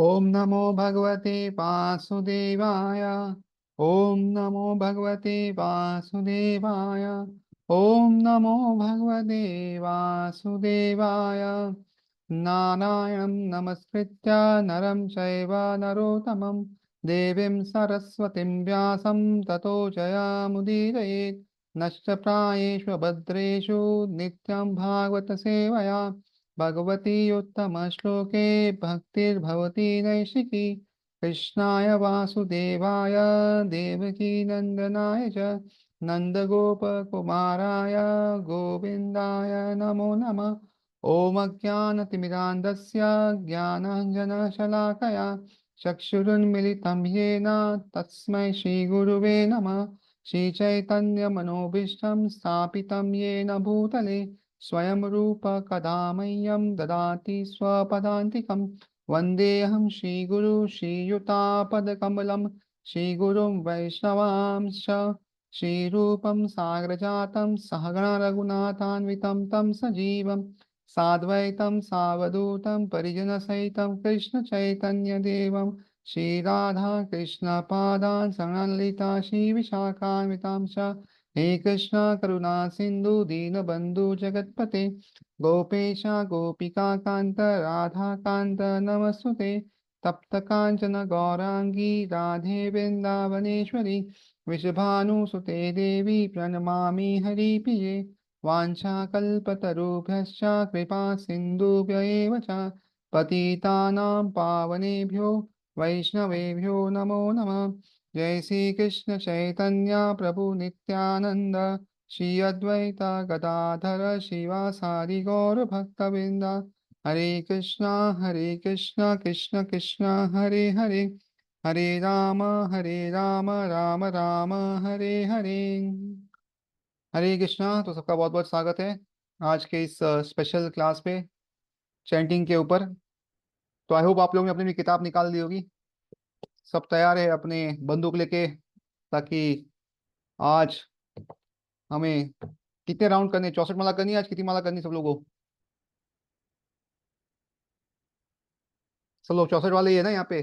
ओम नमो भगवते वासुदेवाय। ओम नमो भगवते वासुदेवाय। ओम नमो भगवते वासुदेवाय। नारायणं नमस्कृत्य नरं चैव नरोत्तमं देवीं सरस्वतीं व्यासं ततो जयमुदीरयेत्। नश्च प्रायेषु भद्रेषु नित्यं भागवत सेवया भगवती उत्तमश्लोके भक्तिर्भवती नैशिकी। कृष्णाय वासुदेवाय देवकी नन्दनाय च नन्दगोपकुमाराय गोविन्दाय नमो नमः। ॐ अज्ञानतिमिरान्धस्य ज्ञानाञ्जनशलाकया चक्षुरुन्मिलितं येन तस्मै श्रीगुरुवे नमः। श्रीचैतन्यमनोभीष्टं स्थापितं येन भूतले स्वयं रूप कदा मह्यं ददाति स्वपदान्तिकं। वन्देऽहं श्रीगुरु श्रीयुतापदकमलं श्रीगुरुं वैष्णवांश्च। श्रीरूपं साग्रजातं सहगण रघुनाथान्वितं तं सजीवं साद्वैतं सावधूतं परिजनसहितं कृष्णचैतन्यदेवं श्रीराधा कृष्णपादान् सङ्ललिता श्रीविशाखान्वितां च। हे कृष्ण करुणा सिंधु दीनबंधु जगतपते गोपेश गोपिका कांत राधा कांत नमस्तुते। तप्त कांचन गौरांगी राधे वृंदावनेश्वरी वृषभानुसुते देवी प्रणमामि हरिप्रिये। वाञ्छाकल्पतरुभ्यश्च कृपा सिन्धुभ्य एव च पतितानां पावनेभ्यो वैष्णवेभ्यो नमो नमः। जय श्री कृष्ण चैतन्य प्रभु नित्यानंद श्री अद्वैता गदाधर शिवासादि गौर भक्तवृंद। हरे कृष्णा कृष्ण कृष्ण हरे हरे हरे राम राम राम हरे हरे। हरे कृष्णा। तो सबका बहुत बहुत स्वागत है आज के इस स्पेशल क्लास पे चैंटिंग के ऊपर। तो आई होप आप लोगों ने अपनी अपनी किताब निकाल दी होगी, सब तैयार है अपने बंदूक लेके, ताकि आज हमें कितने राउंड करने, 64 माला करनी है आज? कितनी माला करनी सब लोगों को? सब लोग 64 वाले ही है ना यहाँ पे?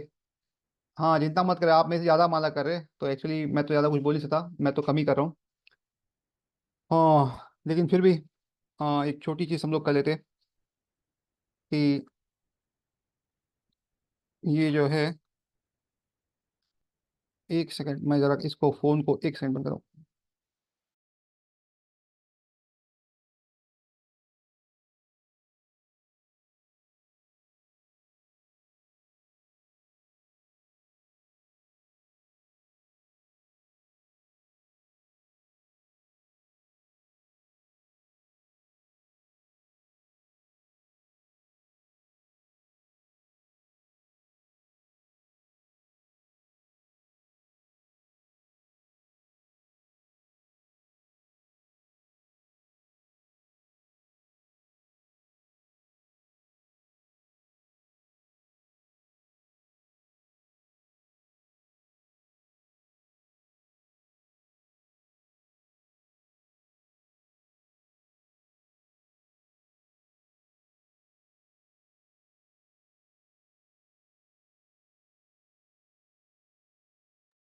हाँ, चिंता मत करें, आप में से ज्यादा माला कर रहे हैं तो एक्चुअली मैं तो ज्यादा कुछ बोल नहीं सकता, मैं तो कम ही कर रहा हूँ। हाँ लेकिन फिर भी हाँ, एक छोटी चीज हम लोग कर लेते हैं कि ये जो है, एक सेकंड मैं जरा इसको फोन को एक सेकंड बंद करूँ।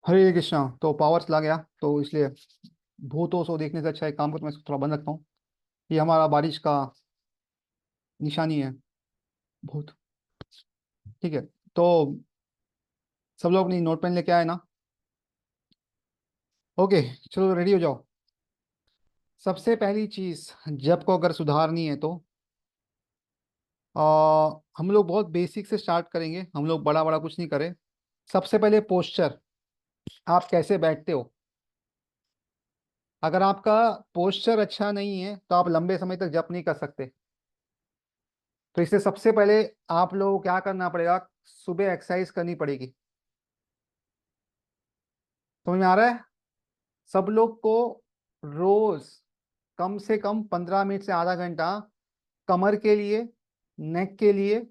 हरे कृष्णा। तो पावर चला गया तो इसलिए भूतों को देखने से अच्छा एक काम करता हूँ, मैं इसको थोड़ा बंद रखता हूँ। ये हमारा बारिश का निशानी है, भूत। ठीक है। तो सब लोग अपनी नोट पेन लेके आए ना? ओके, चलो रेडी हो जाओ। सबसे पहली चीज, जब को अगर सुधारनी है तो हम लोग बहुत बेसिक से स्टार्ट करेंगे, हम लोग बड़ा बड़ा कुछ नहीं करें। सबसे पहले पोस्चर, आप कैसे बैठते हो। अगर आपका पोस्चर अच्छा नहीं है तो आप लंबे समय तक जप नहीं कर सकते। तो इससे सबसे पहले आप लोगों को क्या करना पड़ेगा, सुबह एक्सरसाइज करनी पड़ेगी। समझ में आ रहा है? सब लोग को रोज कम से कम 15 मिनट से आधा घंटा कमर के लिए, नेक के लिए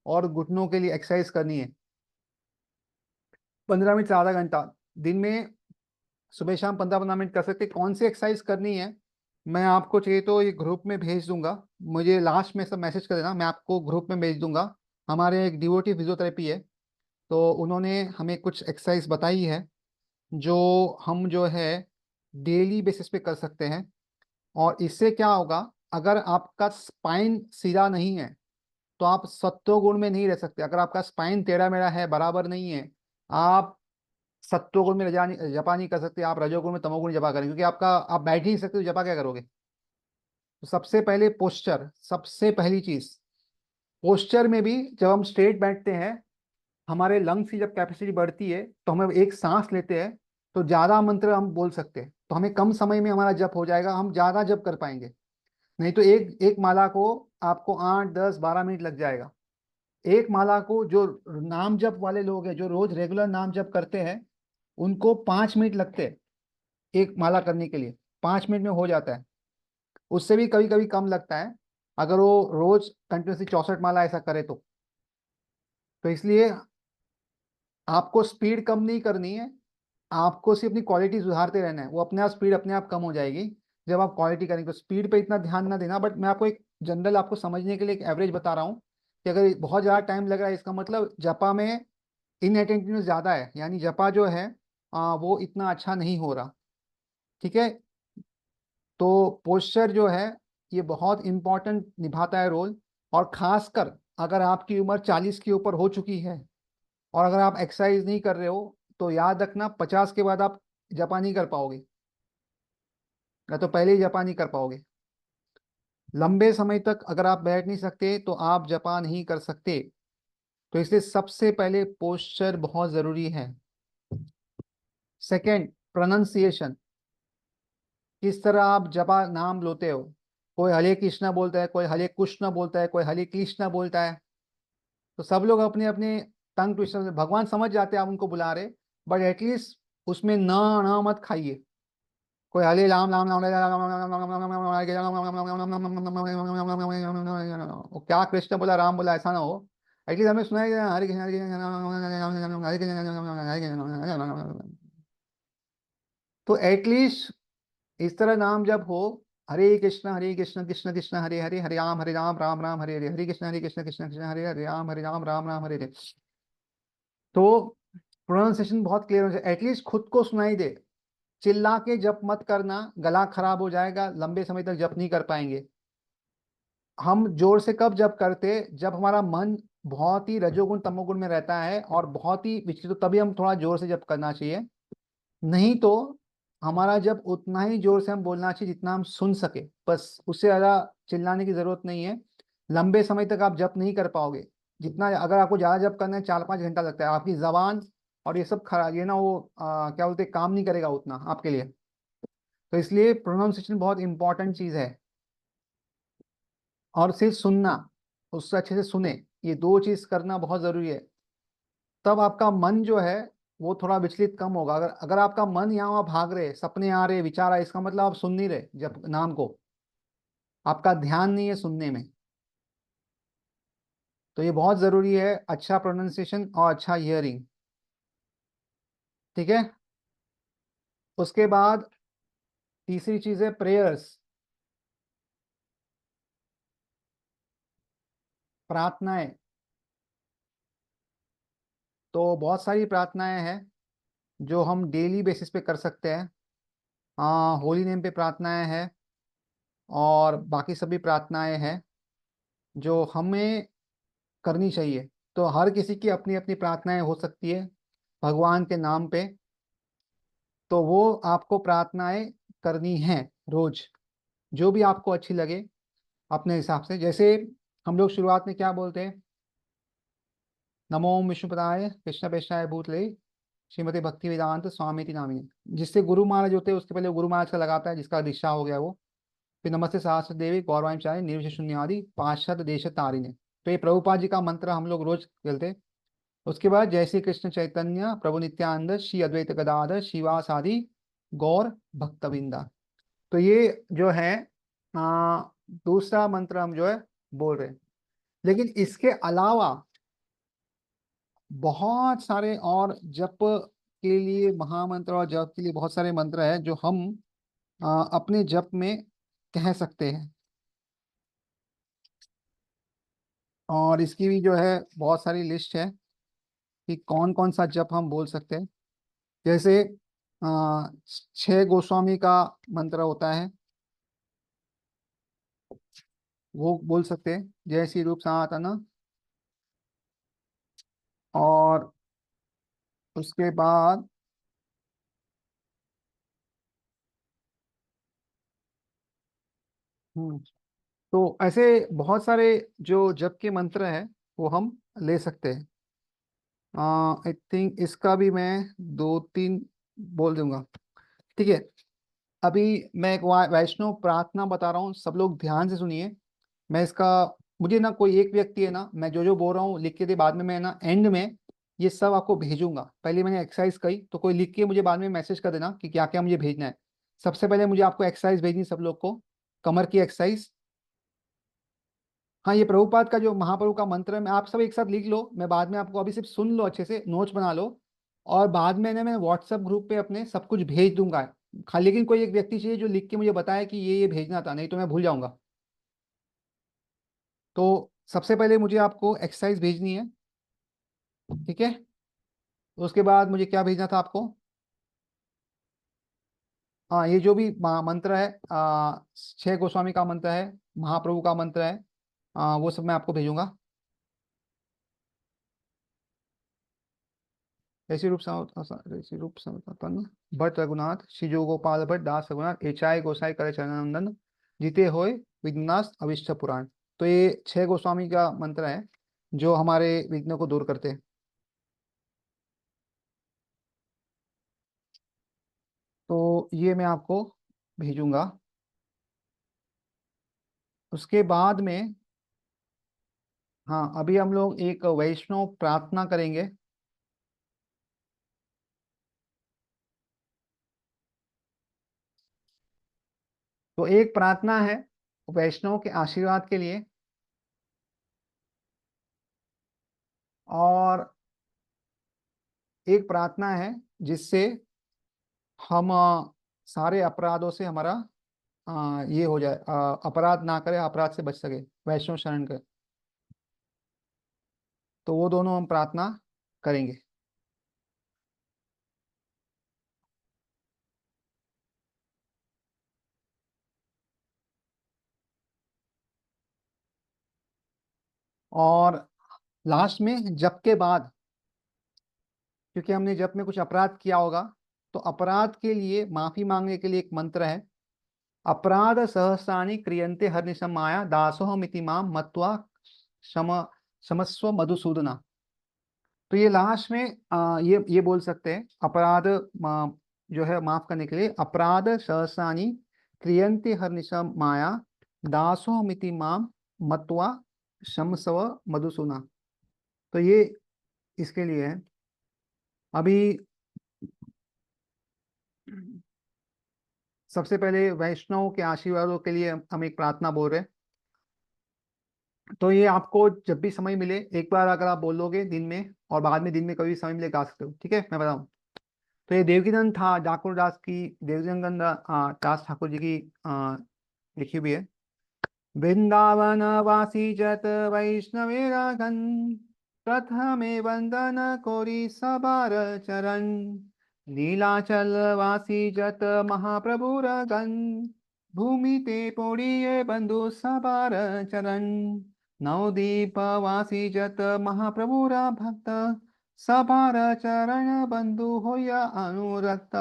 और घुटनों के लिए एक्सरसाइज करनी है। 15 मिनट से आधा घंटा दिन में, सुबह शाम 15-15 मिनट कर सकते। कौन सी एक्सरसाइज करनी है मैं आपको चाहिए तो ये ग्रुप में भेज दूंगा, मुझे लास्ट में सब मैसेज कर देना, मैं आपको ग्रुप में भेज दूंगा। हमारे एक डिवोटी फिजियोथेरेपी है, तो उन्होंने हमें कुछ एक्सरसाइज बताई है जो हम जो है डेली बेसिस पे कर सकते हैं। और इससे क्या होगा, अगर आपका स्पाइन सीधा नहीं है तो आप सत्व गुण में नहीं रह सकते। अगर आपका स्पाइन टेढ़ा मेढ़ा है, बराबर नहीं है, आप सत्व गुण में जपा नहीं कर सकते, आप रजोगुण में तमोगुण जपा करेंगे, क्योंकि आपका आप बैठ ही नहीं सकते, तो जपा क्या करोगे। तो सबसे पहले पोस्चर, सबसे पहली चीज पोस्चर में भी जब हम स्ट्रेट बैठते हैं, हमारे लंग्स की जब कैपेसिटी बढ़ती है तो हम एक सांस लेते हैं, तो ज्यादा मंत्र हम बोल सकते हैं, तो हमें कम समय में हमारा जप हो जाएगा, हम ज्यादा जप कर पाएंगे। नहीं तो एक एक माला को आपको 8 10 12 मिनट लग जाएगा। एक माला को जो नाम जप वाले लोग हैं, जो रोज रेगुलर नाम जप करते हैं, उनको 5 मिनट लगते हैं एक माला करने के लिए। 5 मिनट में हो जाता है, उससे भी कभी कभी कम लगता है, अगर वो रोज कंटिन्यूसली 64 माला ऐसा करे तो इसलिए आपको स्पीड कम नहीं करनी है, आपको सिर्फ अपनी क्वालिटी सुधारते रहना है, वो अपने आप स्पीड अपने आप कम हो जाएगी जब आप क्वालिटी करेंगे। तो स्पीड पे इतना ध्यान ना देना, बट मैं आपको एक जनरल आपको समझने के लिए एक एवरेज बता रहा हूँ कि अगर बहुत ज़्यादा टाइम लग रहा है, इसका मतलब जपा में इनअटेंटिवनेस ज़्यादा है, यानी जपा जो है वो इतना अच्छा नहीं हो रहा। ठीक है। तो पोस्चर जो है ये बहुत इंपॉर्टेंट निभाता है रोल। और खासकर अगर आपकी उम्र 40 के ऊपर हो चुकी है और अगर आप एक्सरसाइज नहीं कर रहे हो, तो याद रखना 50 के बाद आप जपा नहीं कर पाओगे, या तो पहले ही जपा नहीं कर पाओगे। लंबे समय तक अगर आप बैठ नहीं सकते तो आप जपा नहीं कर सकते। तो इसलिए सबसे पहले पोस्चर बहुत जरूरी है। Second, pronunciation. किस तरह आप जपा नाम लोते हो। कोई हरे कृष्णा बोलता है, कोई हरे कृष्णा बोलता है, कोई हरे कृष्णा बोलता है। तो सब लोग अपने अपने टंग ट्विस्टर से, भगवान समझ जाते हैं आप उनको बुला रहे, बट एटलीस्ट उसमें ना ना मत खाइए। कोई हरे राम राम राम वो क्या कृष्ण बोला राम बोला ऐसा ना हो। एटलीस्ट हमें सुना है हरे कृष्ण हरे कृष्ण हरे कृष्ण हरे कृष्ण। तो एटलीस्ट इस तरह नाम जब हो, हरे कृष्ण कृष्ण कृष्ण हरे हरे, हरे राम राम हरे हरे, हरे कृष्ण कृष्ण कृष्ण हरे हरे राम राम हरे हरे। तो प्रोनाउंसिएशन बहुत क्लियर हो जाए, एटलीस्ट खुद को सुनाई दे। चिल्ला के जप मत करना, गला खराब हो जाएगा, लंबे समय तक जप नहीं कर पाएंगे। हम जोर से कब जप करते, जब हमारा मन बहुत ही रजोगुण तमोगुण में रहता है और बहुत ही विचलित, तो तभी हम थोड़ा जोर से जप करना चाहिए। नहीं तो हमारा जब उतना ही जोर से हम बोलना चाहिए जितना हम सुन सके, बस, उससे ज्यादा चिल्लाने की जरूरत नहीं है। लंबे समय तक आप जप नहीं कर पाओगे। जितना अगर आपको ज्यादा जप करना है, 4 5 घंटा लगता है, आपकी जबान और ये सब खराब, ये ना वो क्या बोलते हैं, काम नहीं करेगा उतना आपके लिए। तो इसलिए प्रोनाउंसिएशन बहुत इंपॉर्टेंट चीज है। और सिर्फ सुनना, उससे अच्छे से सुने, ये दो चीज करना बहुत जरूरी है। तब आपका मन जो है वो थोड़ा विचलित कम होगा। अगर अगर आपका मन यहाँ वहाँ भाग रहे, सपने आ रहे, विचार आ रहे, इसका मतलब आप सुन नहीं रहे जब नाम को, आपका ध्यान नहीं है सुनने में। तो ये बहुत जरूरी है, अच्छा प्रोनाउंसिएशन और अच्छा हियरिंग। ठीक है। उसके बाद तीसरी चीज है प्रेयर्स, प्रार्थनाएं। तो बहुत सारी प्रार्थनाएं हैं जो हम डेली बेसिस पे कर सकते हैं। होली नेम पे प्रार्थनाएं हैं और बाकी सभी प्रार्थनाएं हैं जो हमें करनी चाहिए। तो हर किसी की अपनी अपनी प्रार्थनाएं हो सकती है भगवान के नाम पे। तो वो आपको प्रार्थनाएं करनी है रोज, जो भी आपको अच्छी लगे अपने हिसाब से। जैसे हम लोग शुरुआत में क्या बोलते हैं, नमो विष्णुपदाय कृष्ण पेशाय भूतले श्रीमती भक्ति वेदांत स्वामी नामिनी। जिससे गुरु महाराज होते हैं उसके पहले वो गुरु महाराज का लगाता है, जिसका दीक्षा हो गया वो। फिर नमस्ते सहस्त्र देवी गौरवाचार्य निर्विशेष शून्यवादी पार्षद देश तारिणे। तो ये प्रभुपाद जी का मंत्र हम लोग रोज खेलते हैं। उसके बाद जय श्री कृष्ण चैतन्य प्रभु नित्यानंद श्री अद्वैत गदाधर शिवासादि गौर भक्तविंदा। तो ये जो है दूसरा मंत्र हम जो है बोल रहे हैं। लेकिन इसके अलावा बहुत सारे और जप के लिए, महामंत्र और जप के लिए बहुत सारे मंत्र है जो हम अपने जप में कह सकते हैं। और इसकी भी जो है बहुत सारी लिस्ट है कि कौन कौन सा जप हम बोल सकते हैं। जैसे आ, 6 गोस्वामी का मंत्र होता है, वो बोल सकते हैं, जय श्री रूप सनातन। और उसके बाद हम्म, तो ऐसे बहुत सारे जो जप के मंत्र हैं वो हम ले सकते हैं। आई थिंक इसका भी मैं 2 3 बोल दूंगा। ठीक है। अभी मैं एक वैष्णव प्रार्थना बता रहा हूँ, सब लोग ध्यान से सुनिए। मैं इसका, मुझे ना कोई एक व्यक्ति है ना, मैं जो जो बोल रहा हूँ लिख के दे, बाद में मैं ना एंड में ये सब आपको भेजूंगा। पहले मैंने एक्सरसाइज कही, तो कोई लिख के मुझे बाद में मैसेज कर देना कि क्या क्या मुझे भेजना है। सबसे पहले मुझे आपको एक्सरसाइज भेजनी, सब लोग को, कमर की एक्सरसाइज। हाँ, ये प्रभुपाद का जो महाप्रभु का मंत्र है, मैं आप सब एक साथ लिख लो, मैं बाद में आपको, अभी सिर्फ सुन लो, अच्छे से नोट्स बना लो। और बाद में ना मैं व्हाट्सएप ग्रुप पे अपने सब कुछ भेज दूंगा। खाली लेकिन कोई एक व्यक्ति चाहिए जो लिख के मुझे बताए कि ये भेजना था, नहीं तो मैं भूल जाऊंगा। तो सबसे पहले मुझे आपको एक्सरसाइज भेजनी है। ठीक है। तो उसके बाद मुझे क्या भेजना था आपको? हाँ, ये जो भी मंत्र है, 6 गोस्वामी का मंत्र है, महाप्रभु का मंत्र है, वो सब मैं आपको भेजूंगा। ऐसी रूप सनातन भट्ट रघुनाथ शिजो गोपाल भट्ट दास रघुनाथ एचाय गोसाई करे चरणनंदन जीते होए विघ्नाश अविष्ट पुराण। तो ये 6 गोस्वामी का मंत्र है जो हमारे विघ्नों को दूर करते हैं। तो ये मैं आपको भेजूंगा। उसके बाद में, हाँ, अभी हम लोग एक वैष्णव प्रार्थना करेंगे। तो एक प्रार्थना है वैष्णव के आशीर्वाद के लिए, और एक प्रार्थना है जिससे हम सारे अपराधों से हमारा ये हो जाए, अपराध ना करे, अपराध से बच सके, वैष्णव शरण के। तो वो दोनों हम प्रार्थना करेंगे। और लास्ट में जप के बाद, क्योंकि हमने जप में कुछ अपराध किया होगा, तो अपराध के लिए माफी मांगने के लिए एक मंत्र है। अपराध सहस्राणि क्रियन्ते हरनिशम माया दासोहमिति माम मत्वा शम क्षमस्व मधुसूदना। तो ये लास्ट में ये बोल सकते हैं, अपराध जो है माफ करने के लिए, अपराध सहस्राणि क्रियन्ते हरनिशम माया दासोहमिति माम मत्वा क्षमस्व मधुसूदना। तो ये इसके लिए है। अभी सबसे पहले वैष्णव के आशीर्वादों के लिए हम एक प्रार्थना बोल रहे हैं। तो ये आपको जब भी समय मिले, एक बार अगर आप बोलोगे दिन में, और बाद में दिन में कभी समय मिले गा सकते हो। ठीक है, मैं बताऊं। तो ये देवकीनंद था ठाकुर दास की, देवकीनंद दास ठाकुर जी की लिखी हुई है। वृंदावन वासी जत वैष्णवे रागन प्रथमे वंदन कोरी सबार चरण नीलाचल वासी जत महाप्रभु रगन भूमि ते पोड़िए बंधु सबार चरण नवदीप वासी जत महाप्रभु रा भक्त सबार चरण बंधु होया अनुरक्त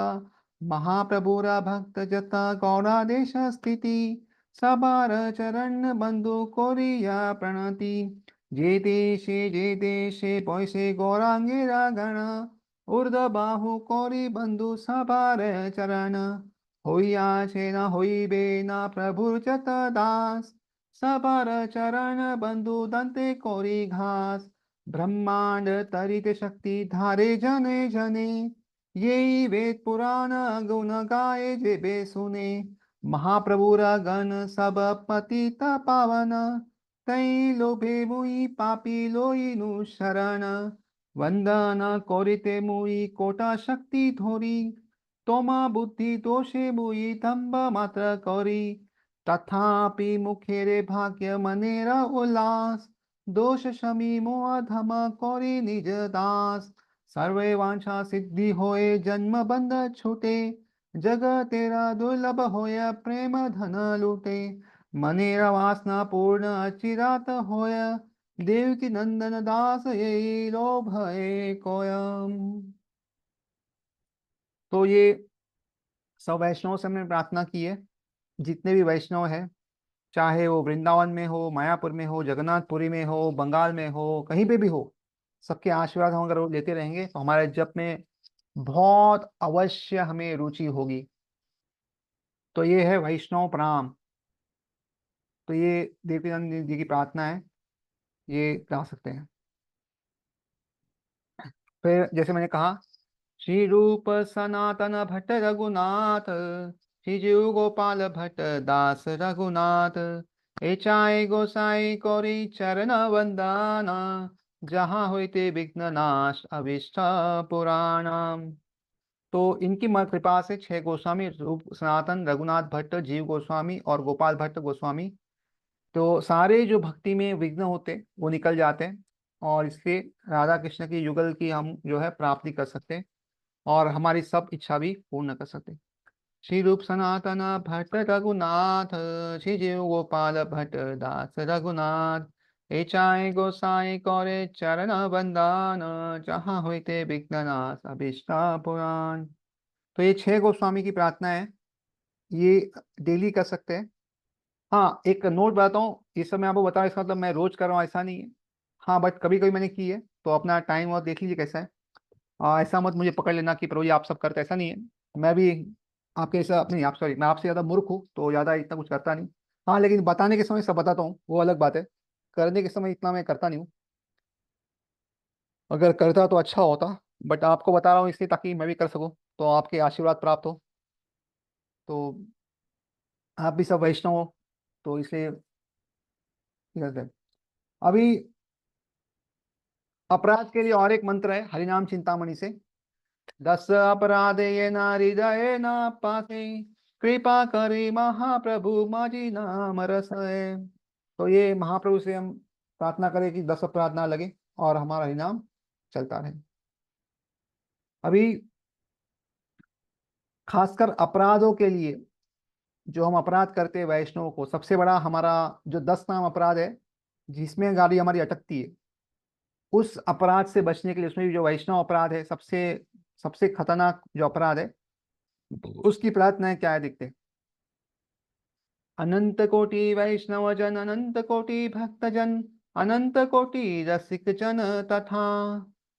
महाप्रभुरा भक्त जता गौरादेश स्थिति सबार चरण बंधु कोरिया प्रणति जे देशे पैसे गौरांगेरा गण ऊर्ध बाहु कोरि बंधु सबार चरण होइया छे न होइबे न प्रभु जत दास सबार चरण बंधु दंते कोरि घास ब्रह्मांड तरित शक्ति धारे जने जने ये वेद पुराण गुण गाए जे बे सुने महाप्रभु गण सब पतित पावन तै लोभे मुई पापी लोई नु शरण वंदन करिते मुई कोटा शक्ति धोरी तोमा बुद्धि दोषे मुई दंभ मात्र करी तथापि मुखेरे भाग्य मनेरा उल्लास दोष शमी मोह धम कोरि निज दास। सर्वे वांछा सिद्धि होए जन्म बंध छूटे। जग तेरा दुर्लभ होय प्रेम धन लूटे। मनेर वासना पूर्ण अचिरात होय। देवकी नंदन दास यही लोभ है कोयम। तो ये सब वैष्णव से हमने प्रार्थना की है। जितने भी वैष्णव हैं, चाहे वो वृंदावन में हो, मायापुर में हो, जगन्नाथपुरी में हो, बंगाल में हो, कहीं पे भी हो, सबके आशीर्वाद हम अगर वो लेते रहेंगे तो हमारे जप में बहुत अवश्य हमें रुचि होगी। तो ये है वैष्णव प्रणाम। तो ये देवकीनंद जी की प्रार्थना है, ये गा सकते हैं। फिर जैसे मैंने कहा, श्री रूप सनातन भट्ट रघुनाथ। श्री जीव गोपाल भट्ट दास रघुनाथ। एचाए गोसाई कोरी चरण वंदना। जहाँ होते विघ्न नाश अभिष्ट पुराणम। तो इनकी कृपा से छह गोस्वामी, रूप सनातन, रघुनाथ भट्ट, जीव गोस्वामी और गोपाल भट्ट गोस्वामी, तो सारे जो भक्ति में विघ्न होते वो निकल जाते हैं। और इससे राधा कृष्ण की युगल की हम जो है प्राप्ति कर सकते हैं और हमारी सब इच्छा भी पूर्ण कर सकते हैं। श्री रूप सनातन भट्ट रघुनाथ। श्री जीव गोपाल भट्ट दास रघुनाथ। एचाए गोसाई कौरे चरण बंदान। जहाँ होते विघ्ननाश अभिष्टा पुराण। तो ये छह गोस्वामी की प्रार्थना है, ये डेली कर सकते हैं। हाँ, एक नोट बताता हूँ, ये सब मैं आपको बता रहा हूँ, इसका मतलब मैं रोज कर रहा हूँ ऐसा नहीं है। हाँ, बट कभी कभी मैंने की है, तो अपना टाइम और देख लीजिए कैसा है। ऐसा मत मुझे पकड़ लेना कि प्रभु जी आप सब करते, ऐसा नहीं है। मैं भी आपके ऐसा नहीं, आप सॉरी, मैं आपसे ज़्यादा मूर्ख हूँ तो ज़्यादा इतना कुछ करता नहीं। हाँ, लेकिन बताने के समय सब बताता हूँ, वो अलग बात है। करने के समय इतना मैं करता नहीं हूँ। अगर करता तो अच्छा होता, बट आपको बता रहा हूँ इसलिए ताकि मैं भी कर सकूँ, तो आपके आशीर्वाद प्राप्त हो। तो आप भी सब वैष्णव हो, तो इसलिए ये करते हैं। अभी अपराध के लिए और एक मंत्र है हरिनाम चिंतामणि से। दस अपराध ये ना हृदय ना पासे। कृपा करे महाप्रभु माजी नाम रसय। तो ये महाप्रभु से हम प्रार्थना करें कि 10 अपराध ना लगे और हमारा हरिनाम चलता रहे। अभी खासकर अपराधों के लिए, जो हम अपराध करते हैं वैष्णव को, सबसे बड़ा हमारा जो 10 नाम अपराध है जिसमें गाड़ी हमारी अटकती है, उस अपराध से बचने के लिए, उसमें भी जो वैष्णव अपराध है, सबसे सबसे खतरनाक जो अपराध है, उसकी प्रार्थना क्या है देखते हैं। अनंत कोटि वैष्णव जन, अनंत कोटि भक्त जन, अनंत कोटि रसिक जन तथा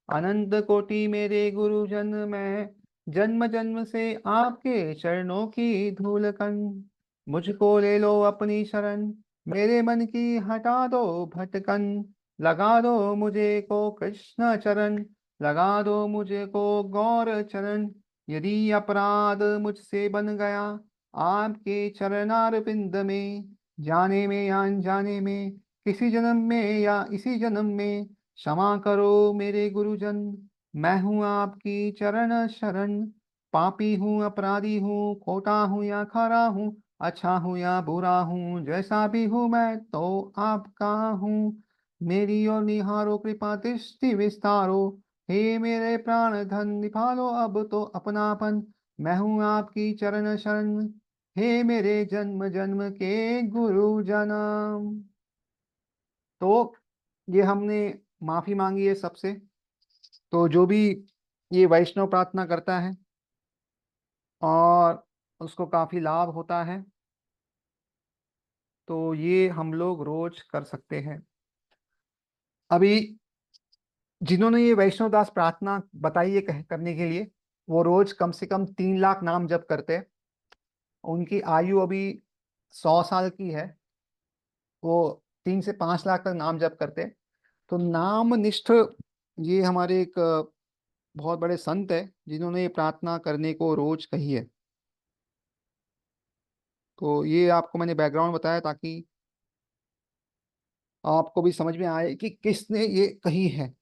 अनंत कोटि मेरे गुरुजन, मैं जन्म जन्म से आपके चरणों की धूल कन। मुझको ले लो अपनी शरण, मेरे मन की हटा दो भटकन। लगा दो मुझे को कृष्ण चरण, लगा दो मुझे को गौर चरण। यदि अपराध मुझसे बन गया आपके चरणार बिंद में, जाने में या अनजाने में, किसी जन्म में या इसी जन्म में, क्षमा करो मेरे गुरुजन। मैं हूँ आपकी चरण शरण। पापी हूँ, अपराधी हूँ, खोटा हूँ या खरा हूँ, अच्छा हूँ या बुरा हूँ, जैसा भी हूँ मैं तो आपका हूँ। मेरी और निहारो कृपा दृष्टि विस्तारो। हे मेरे प्राण धन निभालो अब तो अपनापन। मैं हूँ आपकी चरण शरण, हे मेरे जन्म जन्म के गुरु जन्म। तो ये हमने माफी मांगी है सबसे। तो जो भी ये वैष्णव प्रार्थना करता है और उसको काफी लाभ होता है, तो ये हम लोग रोज कर सकते हैं। अभी जिन्होंने ये वैष्णव दास प्रार्थना बताई है करने के लिए, वो रोज कम से कम 3 लाख नाम जप करते हैं। उनकी आयु अभी 100 साल की है। वो 3 से 5 लाख तक नाम जप करते हैं। तो नाम निष्ठ ये हमारे एक बहुत बड़े संत है जिन्होंने ये प्रार्थना करने को रोज कही है। तो ये आपको मैंने बैकग्राउंड बताया ताकि आपको भी समझ में आए कि किसने ये कही है।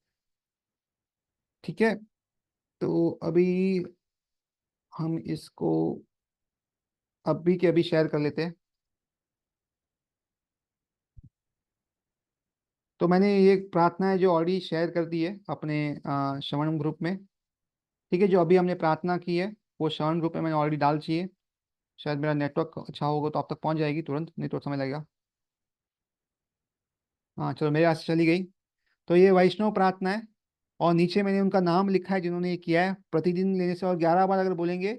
ठीक है, तो अभी हम इसको अभी के अभी शेयर कर लेते हैं। तो मैंने ये प्रार्थना है जो ऑलरेडी शेयर कर दी है अपने श्रवण ग्रुप में। ठीक है, जो अभी हमने प्रार्थना की है वो श्रवण ग्रुप में मैंने ऑलरेडी डाल चाहिए। शायद मेरा नेटवर्क अच्छा होगा तो आप तक पहुंच जाएगी तुरंत, नहीं तो समय लगेगा। हाँ चलो, मेरे यहाँ से चली गई। तो ये वैष्णव प्रार्थना है, और नीचे मैंने उनका नाम लिखा है जिन्होंने ये किया है। प्रतिदिन लेने से और 11 बार अगर बोलेंगे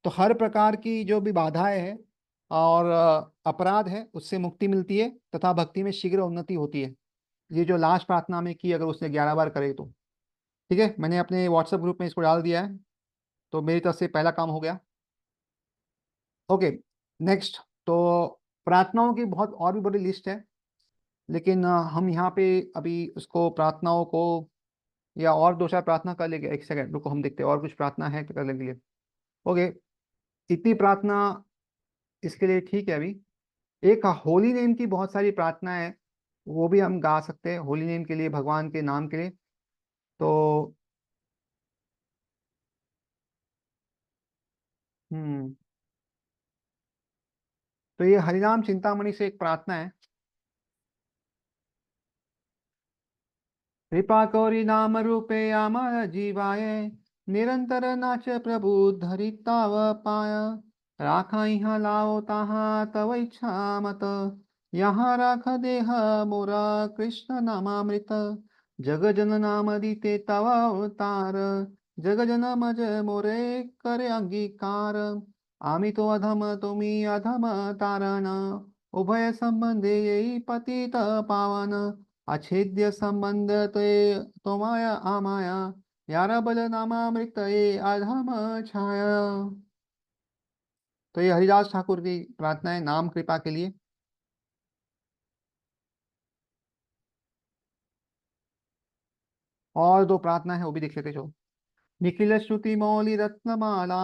तो हर प्रकार की जो भी बाधाएं हैं और अपराध है उससे मुक्ति मिलती है, तथा भक्ति में शीघ्र उन्नति होती है। ये जो लास्ट प्रार्थना में की, अगर उसने 11 बार करे तो। ठीक है, मैंने अपने व्हाट्सएप ग्रुप में इसको डाल दिया है। तो मेरी तरफ से पहला काम हो गया। Okay, next. तो प्रार्थनाओं की बहुत और भी बड़ी लिस्ट है, लेकिन हम यहाँ पे अभी उसको प्रार्थनाओं को, या और दो चार प्रार्थना कर लेंगे। एक सेकंड रुको, हम देखते हैं और कुछ प्रार्थना है तो करने के लिए। ओके, इतनी प्रार्थना इसके लिए ठीक है। अभी एक होली नेम की बहुत सारी प्रार्थना है, वो भी हम गा सकते हैं होली नेम के लिए, भगवान के नाम के लिए। तो हम्म तो ये हरिनाम चिंतामणि से एक प्रार्थना है। कृपा कौरी नाम रूपे अमर जीवाय, निरंतर नाच प्रभु धरिताव पाय। राखा यहाँ लाओ तहाँ तव इच्छा मत, यहाँ राख देह मोरा कृष्ण नामामृत। जग जन नाम दीते तव अवतार, जग जन मज मोरे करे अंगीकार। आमी तो अधम तुमी अधम तारण, उभय संबंधे यही पतित पावन। अछेद्य संबंध ते तोमाया आमाया, यारा बल नामामृत ये अधम छाया। तो ये हरिदास ठाकुर की प्रार्थना है नाम कृपा के लिए। और दो प्रार्थना है वो भी देख लेते जो। निखिल श्रुति मौलि रत्नमाला,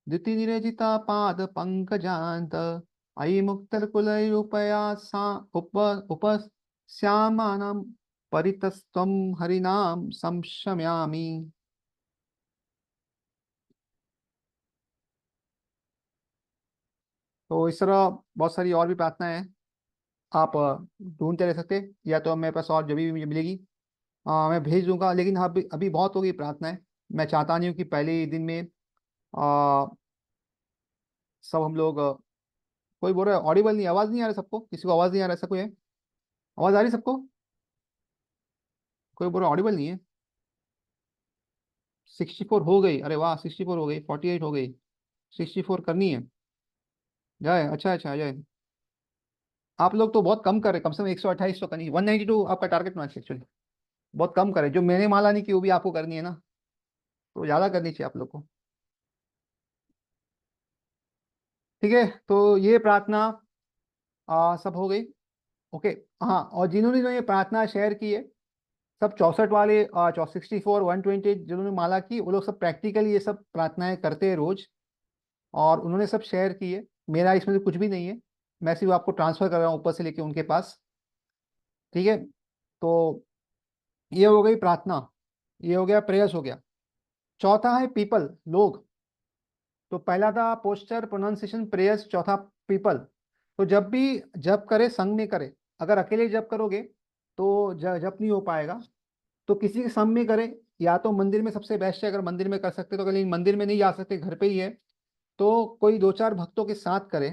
द्युति निरजिता पाद पंकजांत। अयि मुक्तर कुलैरुपया सा उप श्यामानं परितस्त्वं हरिनाम संशम्यामि। तो इस तरह बहुत सारी और भी प्रार्थनाएं हैं, आप ढूंढते रह सकते। या तो मेरे पास और जब भी मुझे मिलेगी मैं भेज दूंगा। लेकिन अभी अभी बहुत हो गई प्रार्थनाएं। मैं चाहता नहीं हूँ कि पहले ही दिन में आ, सब हम लोग कोई बोल रहा है ऑडिबल नहीं, आवाज नहीं आ रहा सबको, किसी को आवाज नहीं आ रहा, ऐसा कोई है? आवाज आ रही सबको? कोई बोल रहा ऑडिबल नहीं है। 64 हो गई, अरे वाह, 64 हो गई, 48 हो गई, 64 करनी है। जाए, अच्छा अच्छा, आ जाए। आप लोग तो बहुत कम कर रहे, कम से कम 128 तो करनी है। 192 आपका टारगेट मैच एक्चुअली। बहुत कम करे, जो मैंने माला नहीं की वो भी आपको करनी है ना, तो ज्यादा करनी चाहिए आप लोग को। ठीक है, तो ये प्रार्थना सब हो गई। ओके। हाँ, और जिन्होंने जो ये प्रार्थना शेयर की है, सब 64 वाले, 64, 120 जिन्होंने माला की, वो लोग सब प्रैक्टिकली ये सब प्रार्थनाएं करते हैं रोज, और उन्होंने सब शेयर की है। मेरा इसमें तो कुछ भी नहीं है, मैं सिर्फ आपको ट्रांसफर कर रहा हूँ ऊपर से लेके उनके पास। ठीक है, तो ये हो गई प्रार्थना, ये हो गया प्रेयर्स हो गया। चौथा है पीपल, लोग। तो पहला था पोस्चर, प्रोनाउंसिएशन, प्रेयर्स, चौथा पीपल। तो जब भी जप करे संग में करे। अगर अकेले जप करोगे तो जप नहीं हो पाएगा। तो किसी के संग में करे, या तो मंदिर में सबसे बेस्ट है, अगर मंदिर में कर सकते तो। लेकिन मंदिर में नहीं जा सकते, घर पे ही है, तो कोई दो चार भक्तों के साथ करे।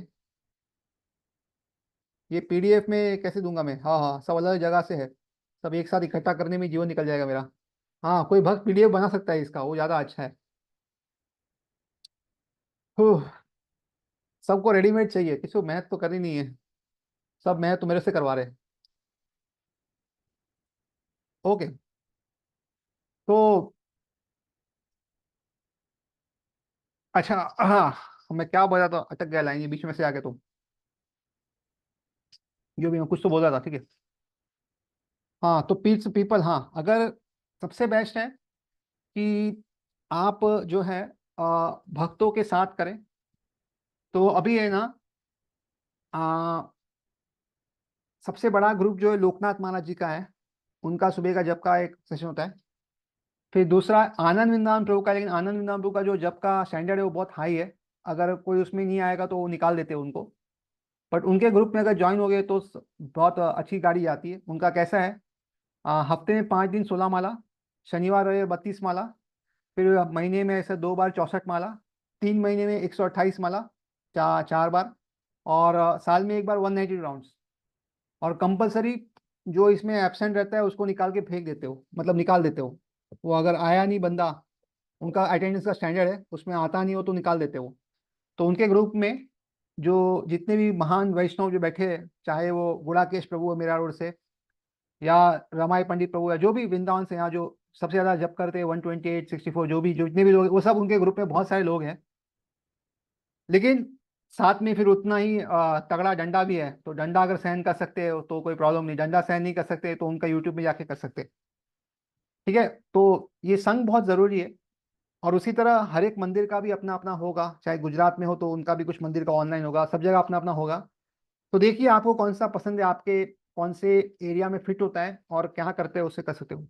ये पीडीएफ में कैसे दूंगा मैं? हाँ हाँ, सब अलग जगह से है, सब एक साथ इकट्ठा करने में जीवन निकल जाएगा मेरा। हाँ, कोई भक्त पीडीएफ बना सकता है इसका, वो ज़्यादा अच्छा है। हुँ, सबको रेडीमेड चाहिए, किसी को मेहनत तो करनी नहीं है, सब मेहनत तो मेरे से करवा रहे हैं। ओके। तो अच्छा, हाँ, मैं क्या बोला था, अटक गया लाइन ये बीच में से आके। तो जो भी मैं कुछ तो बोल रहा था, ठीक है। हाँ, तो पीस पीपल, हाँ, अगर सबसे बेस्ट है कि आप जो है भक्तों के साथ करें। तो अभी है ना, आ, सबसे बड़ा ग्रुप जो है लोकनाथ महाराज जी का है, उनका सुबह का जप का एक सेशन होता है। फिर दूसरा आनंद वृंदावन प्रभु का, लेकिन आनंद वृंदावन प्रभु का जो जप का स्टैंडर्ड है वो बहुत हाई है। अगर कोई उसमें नहीं आएगा तो वो निकाल देते हैं उनको। बट उनके ग्रुप में अगर ज्वाइन हो गए तो बहुत अच्छी गाड़ी आती है। उनका कैसा है हफ्ते में 5 दिन 16 माला, शनिवार रविवार 32 माला, फिर महीने में ऐसे 2 बार 64 माला, 3 महीने में 128 माला, 4 बार, और साल में 1 बार 190 राउंड्स। और कंपलसरी जो इसमें एब्सेंट रहता है उसको निकाल के फेंक देते हो, मतलब निकाल देते हो। वो अगर आया नहीं बंदा, उनका अटेंडेंस का स्टैंडर्ड है, उसमें आता नहीं हो तो निकाल देते हो। तो उनके ग्रुप में जो जितने भी महान वैष्णव जो बैठे हैं, चाहे वो गुड़ाकेश प्रभु है मीरा रोड से, या रमाई पंडित प्रभु, या जो भी वृंदावन से यहाँ जो सबसे ज्यादा जप करते हैं 128 64, जो भी जो जितने भी लोग हैं, वो सब उनके ग्रुप में बहुत सारे लोग हैं। लेकिन साथ में फिर उतना ही तगड़ा डंडा भी है, तो डंडा अगर सहन कर सकते हो तो कोई प्रॉब्लम नहीं, डंडा सहन नहीं कर सकते तो उनका यूट्यूब में जाके कर सकते हैं। ठीक है, तो ये संघ बहुत जरूरी है। और उसी तरह हर एक मंदिर का भी अपना अपना होगा, चाहे गुजरात में हो तो उनका भी कुछ मंदिर का ऑनलाइन होगा, सब जगह अपना अपना होगा। तो देखिए आपको कौन सा पसंद है, आपके कौन से एरिया में फिट होता है और क्या करते हैं उससे कर सकते हो।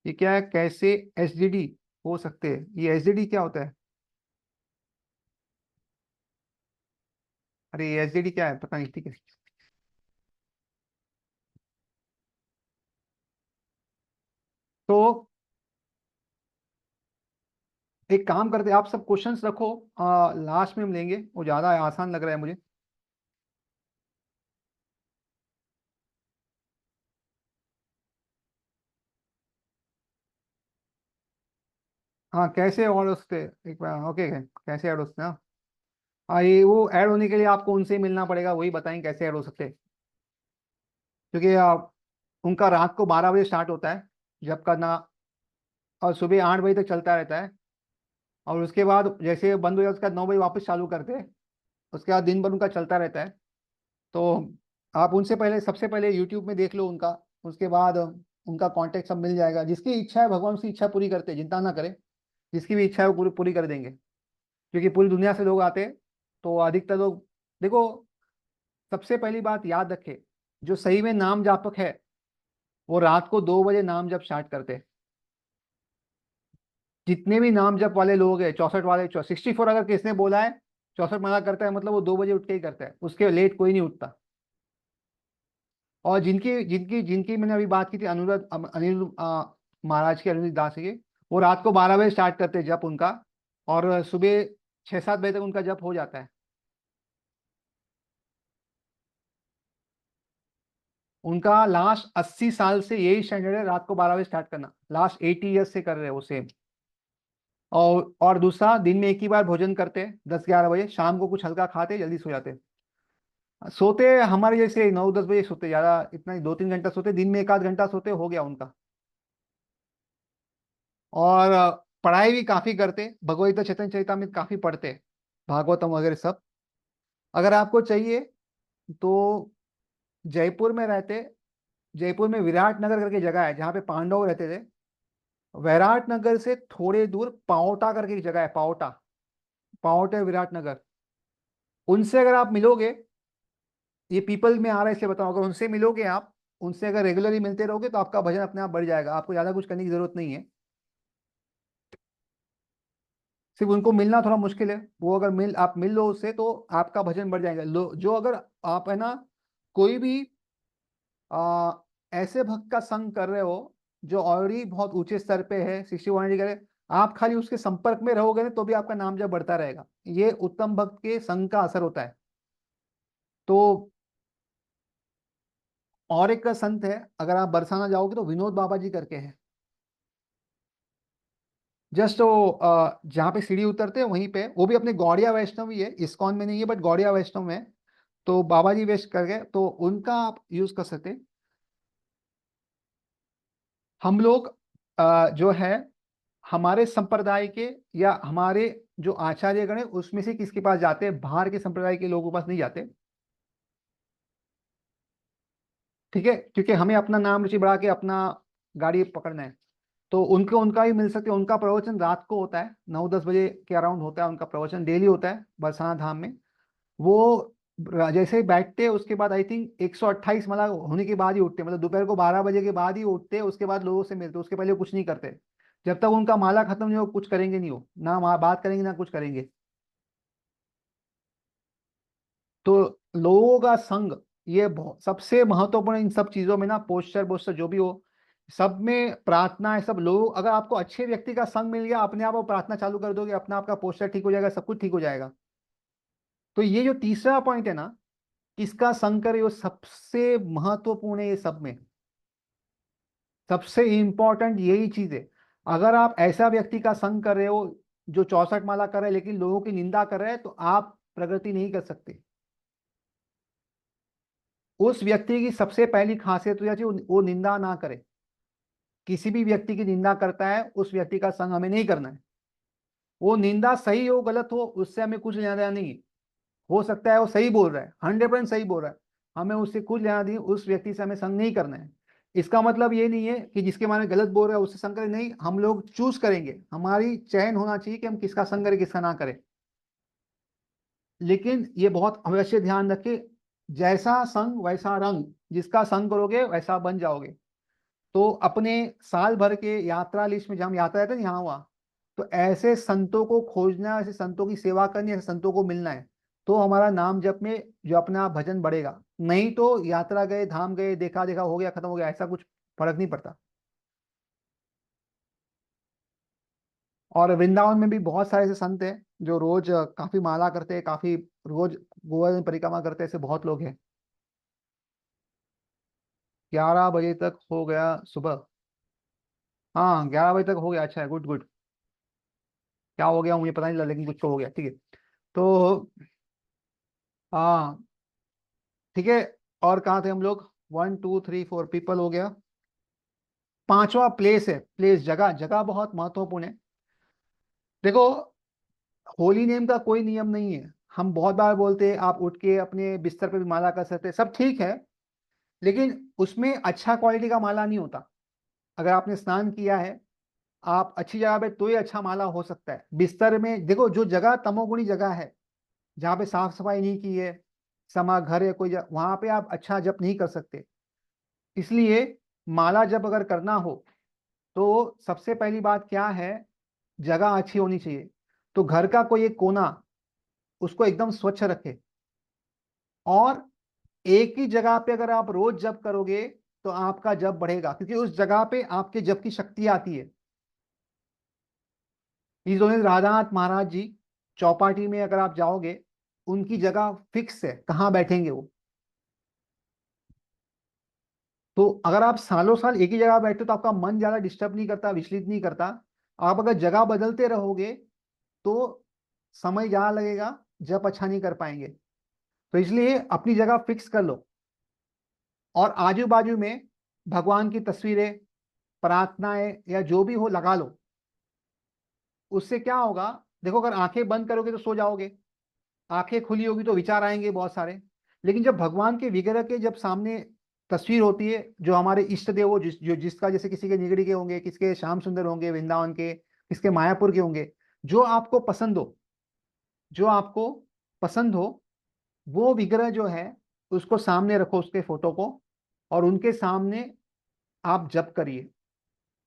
ये क्या है, कैसे एसडीडी हो सकते हैं, ये एसडीडी क्या होता है? अरे एसडीडी क्या है पता नहीं, ठीक है। तो एक काम करते हैं, आप सब क्वेश्चंस रखो, लास्ट में हम लेंगे, वो ज्यादा आसान लग रहा है मुझे। हाँ कैसे और उससे, एक बार ओके, कैसे ऐड हो सकते हैं, हाँ। ये वो ऐड होने के लिए आपको उनसे ही मिलना पड़ेगा, वही बताएं कैसे ऐड हो सकते हैं। क्योंकि उनका रात को 12 बजे स्टार्ट होता है जब करना, और सुबह 8 बजे तक चलता रहता है। और उसके बाद जैसे बंद हो जाए उसके बाद 9 बजे वापस चालू करते हैं। उसके बाद दिन भर उनका चलता रहता है। तो आप उनसे पहले, सबसे पहले यूट्यूब में देख लो उनका, उसके बाद उनका कांटेक्ट सब मिल जाएगा। जिसकी इच्छा है भगवान उसकी इच्छा पूरी करते हैं, चिंता ना करें। जिसकी भी इच्छा है वो पूरी पूरी कर देंगे, क्योंकि पूरी दुनिया से लोग आते हैं। तो अधिकतर लोग, देखो, सबसे पहली बात याद रखे, जो सही में नाम जापक है वो रात को 2 बजे नाम जप स्टार्ट करते हैं। जितने भी नाम जप वाले लोग हैं, 64 वाले, 64 अगर किसने बोला है 64 मना करता है, मतलब वो 2 बजे उठ के ही करता है, उसके लेट कोई नहीं उठता। और जिनकी जिनकी जिनकी मैंने अभी बात की थी, अनिरुद्ध महाराज के, अनिरुद्ध दास के, वो रात को 12 बजे स्टार्ट करते हैं जप उनका, और सुबह 6-7 बजे तक उनका जप हो जाता है। उनका लास्ट 80 साल से यही स्टैंडर्ड है, रात को 12 बजे स्टार्ट करना, लास्ट 80 ईयर्स से कर रहे हैं वो सेम। और दूसरा, दिन में एक ही बार भोजन करते हैं 10-11 बजे, शाम को कुछ हल्का खाते जल्दी सो जाते। सोते हमारे जैसे 9-10 बजे सोते, ज्यादा इतना ही 2-3 घंटा सोते, दिन में 1 आध घंटा सोते, हो गया उनका। और पढ़ाई भी काफी करते, भगवद गीता चैतन्य चरितामृत काफी पढ़ते, भागवतम वगैरह सब। अगर आपको चाहिए तो जयपुर में रहते, जयपुर में विराट नगर करके जगह है जहाँ पे पांडव रहते थे। विराट नगर से थोड़े दूर पाओटा करके एक जगह है, पाओटा, पाओटा विराट नगर। उनसे अगर आप मिलोगे, ये पीपल में आ रहा है इसलिए बताऊं, अगर उनसे मिलोगे आप, उनसे अगर रेगुलरली मिलते रहोगे तो आपका भजन अपने आप बढ़ जाएगा, आपको ज्यादा कुछ करने की जरूरत नहीं है। सिर्फ उनको मिलना थोड़ा मुश्किल है, वो अगर आप मिल लो उससे तो आपका भजन बढ़ जाएगा। जो अगर आप है ना, कोई भी आ, ऐसे भक्त का संग कर रहे हो जो ऑलरेडी बहुत ऊंचे स्तर पे है, 60 100 करे, आप खाली उसके संपर्क में रहोगे ना तो भी आपका नाम जब बढ़ता रहेगा। ये उत्तम भक्त के संग का असर होता है। तो और एक संत है, अगर आप बरसाना जाओगे तो विनोद बाबा जी करके है। जस्ट वो जहाँ पे सीढ़ी उतरते हैं वहीं पे, वो भी अपने गौड़िया वैष्णव ही है, इस्कॉन में नहीं है बट गौड़िया वैष्णव में है। तो बाबा जी वेस्ट कर गए, तो उनका आप यूज कर सकते हैं। हम लोग जो है हमारे संप्रदाय के, या हमारे जो आचार्यगण है उसमें से किसके पास जाते हैं, बाहर के संप्रदाय के लोगों के पास नहीं जाते। ठीक है, क्योंकि हमें अपना नाम रुचि बढ़ा के अपना गाड़ी पकड़ना है। तो उनको उनका ही मिल सकते हैं। उनका प्रवचन रात को होता है, 9-10 बजे के अराउंड होता है उनका प्रवचन, डेली होता है बरसाना धाम में। वो जैसे ही बैठते हैं उसके बाद आई थिंक 128 माला होने के बाद ही उठते हैं, मतलब दोपहर को 12 बजे के बाद ही उठते हैं, उसके बाद लोगों से मिलते, उसके पहले वो कुछ नहीं करते। जब तक उनका माला खत्म नहीं हो कुछ करेंगे नहीं, हो ना बात करेंगे ना कुछ करेंगे। तो लोगों का संग ये सबसे महत्वपूर्ण इन सब चीजों में ना, पोस्चर पोस्चर जो भी हो, सब में प्रार्थना है। सब लोग, अगर आपको अच्छे व्यक्ति का संग मिल गया, अपने आप वो प्रार्थना चालू कर दोगे, अपना आपका पोस्चर ठीक हो जाएगा, सब कुछ ठीक हो जाएगा। तो ये जो तीसरा पॉइंट है ना, किसका संग करे, वो सबसे महत्वपूर्ण है। ये सब में सबसे इंपॉर्टेंट यही चीज है। अगर आप ऐसा व्यक्ति का संग कर रहे हो जो 64 माला कर रहे हैं लेकिन लोगों की निंदा कर रहे हैं, तो आप प्रगति नहीं कर सकते। उस व्यक्ति की सबसे पहली खासियत तो यह चाहिए, वो निंदा ना करे। किसी भी व्यक्ति की निंदा करता है, उस व्यक्ति का संग हमें नहीं करना है। वो निंदा सही हो गलत हो, उससे हमें कुछ लेना देना नहीं है। हो सकता है वो सही बोल रहा है, 100% सही बोल रहा है, हमें उससे कुछ लेना नहीं, उस व्यक्ति से हमें संग नहीं करना है। इसका मतलब ये नहीं है कि जिसके बारे में गलत बोल रहा है उससे संग करें, नहीं, हम लोग चूज करेंगे, हमारी चयन होना चाहिए कि हम किसका संग करें किसका ना करें। लेकिन ये बहुत अवश्य ध्यान रखें, जैसा संग वैसा रंग, जिसका संग करोगे वैसा बन जाओगे। तो अपने साल भर के यात्रा लिस्ट में, जब हम यात्रा रहते हैं यहाँ वहाँ, तो ऐसे संतों को खोजना, ऐसे संतों की सेवा करनी, ऐसे संतों को मिलना है। तो हमारा नाम जप में जो अपना भजन बढ़ेगा। नहीं तो यात्रा गए, धाम गए, देखा देखा हो गया, खत्म हो गया, ऐसा कुछ फर्क नहीं पड़ता। और वृंदावन में भी बहुत सारे ऐसे संत हैं जो रोज काफी माला करते हैं, काफी रोज गोवर्धन परिक्रमा करते हैं, ऐसे बहुत लोग हैं। 11 बजे तक हो गया सुबह। हाँ, 11 बजे तक हो गया, अच्छा है, गुड गुड। क्या हो गया मुझे पता नहीं लगा, लेकिन कुछ तो हो गया, ठीक है। तो हाँ, ठीक है। और कहाँ थे हम लोग? 1 2 3 4 पीपल हो गया। पांचवा प्लेस है, प्लेस, जगह, जगह बहुत महत्वपूर्ण है। देखो, होली नेम का कोई नियम नहीं है। हम बहुत बार बोलते हैं आप उठ के अपने बिस्तर पे भी माला कर सकते हैं, सब ठीक है। लेकिन उसमें अच्छा क्वालिटी का माला नहीं होता। अगर आपने स्नान किया है, आप अच्छी जगह पे, तो ही अच्छा माला हो सकता है। बिस्तर में देखो, जो जगह तमोगुणी जगह है, जहाँ पे साफ सफाई नहीं की है, समा घर है कोई वहां पे आप अच्छा जप नहीं कर सकते। इसलिए माला जप अगर करना हो, तो सबसे पहली बात क्या है, जगह अच्छी होनी चाहिए। तो घर का कोई एक कोना, उसको एकदम स्वच्छ रखे। और एक ही जगह पे अगर आप रोज जप करोगे, तो आपका जप बढ़ेगा, क्योंकि उस जगह पे आपके जप की शक्ति आती है। इस दोनों राधानाथ महाराज जी, चौपाटी में अगर आप जाओगे, उनकी जगह फिक्स है कहाँ बैठेंगे वो। तो अगर आप सालों साल एक ही जगह बैठते हो, तो आपका मन ज्यादा डिस्टर्ब नहीं करता, विचलित नहीं करता। आप अगर जगह बदलते रहोगे, तो समय ज्यादा लगेगा, जब अच्छा नहीं कर पाएंगे। तो इसलिए अपनी जगह फिक्स कर लो। और आजू बाजू में भगवान की तस्वीरें, प्रार्थनाएं या जो भी हो लगा लो। उससे क्या होगा, देखो, अगर आंखें बंद करोगे तो सो जाओगे, आंखें खुली होगी तो विचार आएंगे बहुत सारे। लेकिन जब भगवान के विग्रह के जब सामने तस्वीर होती है, जो हमारे इष्ट देव हो, जिसका, जैसे किसी के निगड़ी के होंगे, किसके श्याम सुंदर होंगे वृंदावन के, किसके मायापुर के होंगे, जो आपको पसंद हो, जो आपको पसंद हो, वो विग्रह जो है, उसको सामने रखो, उसके फोटो को, और उनके सामने आप जप करिए।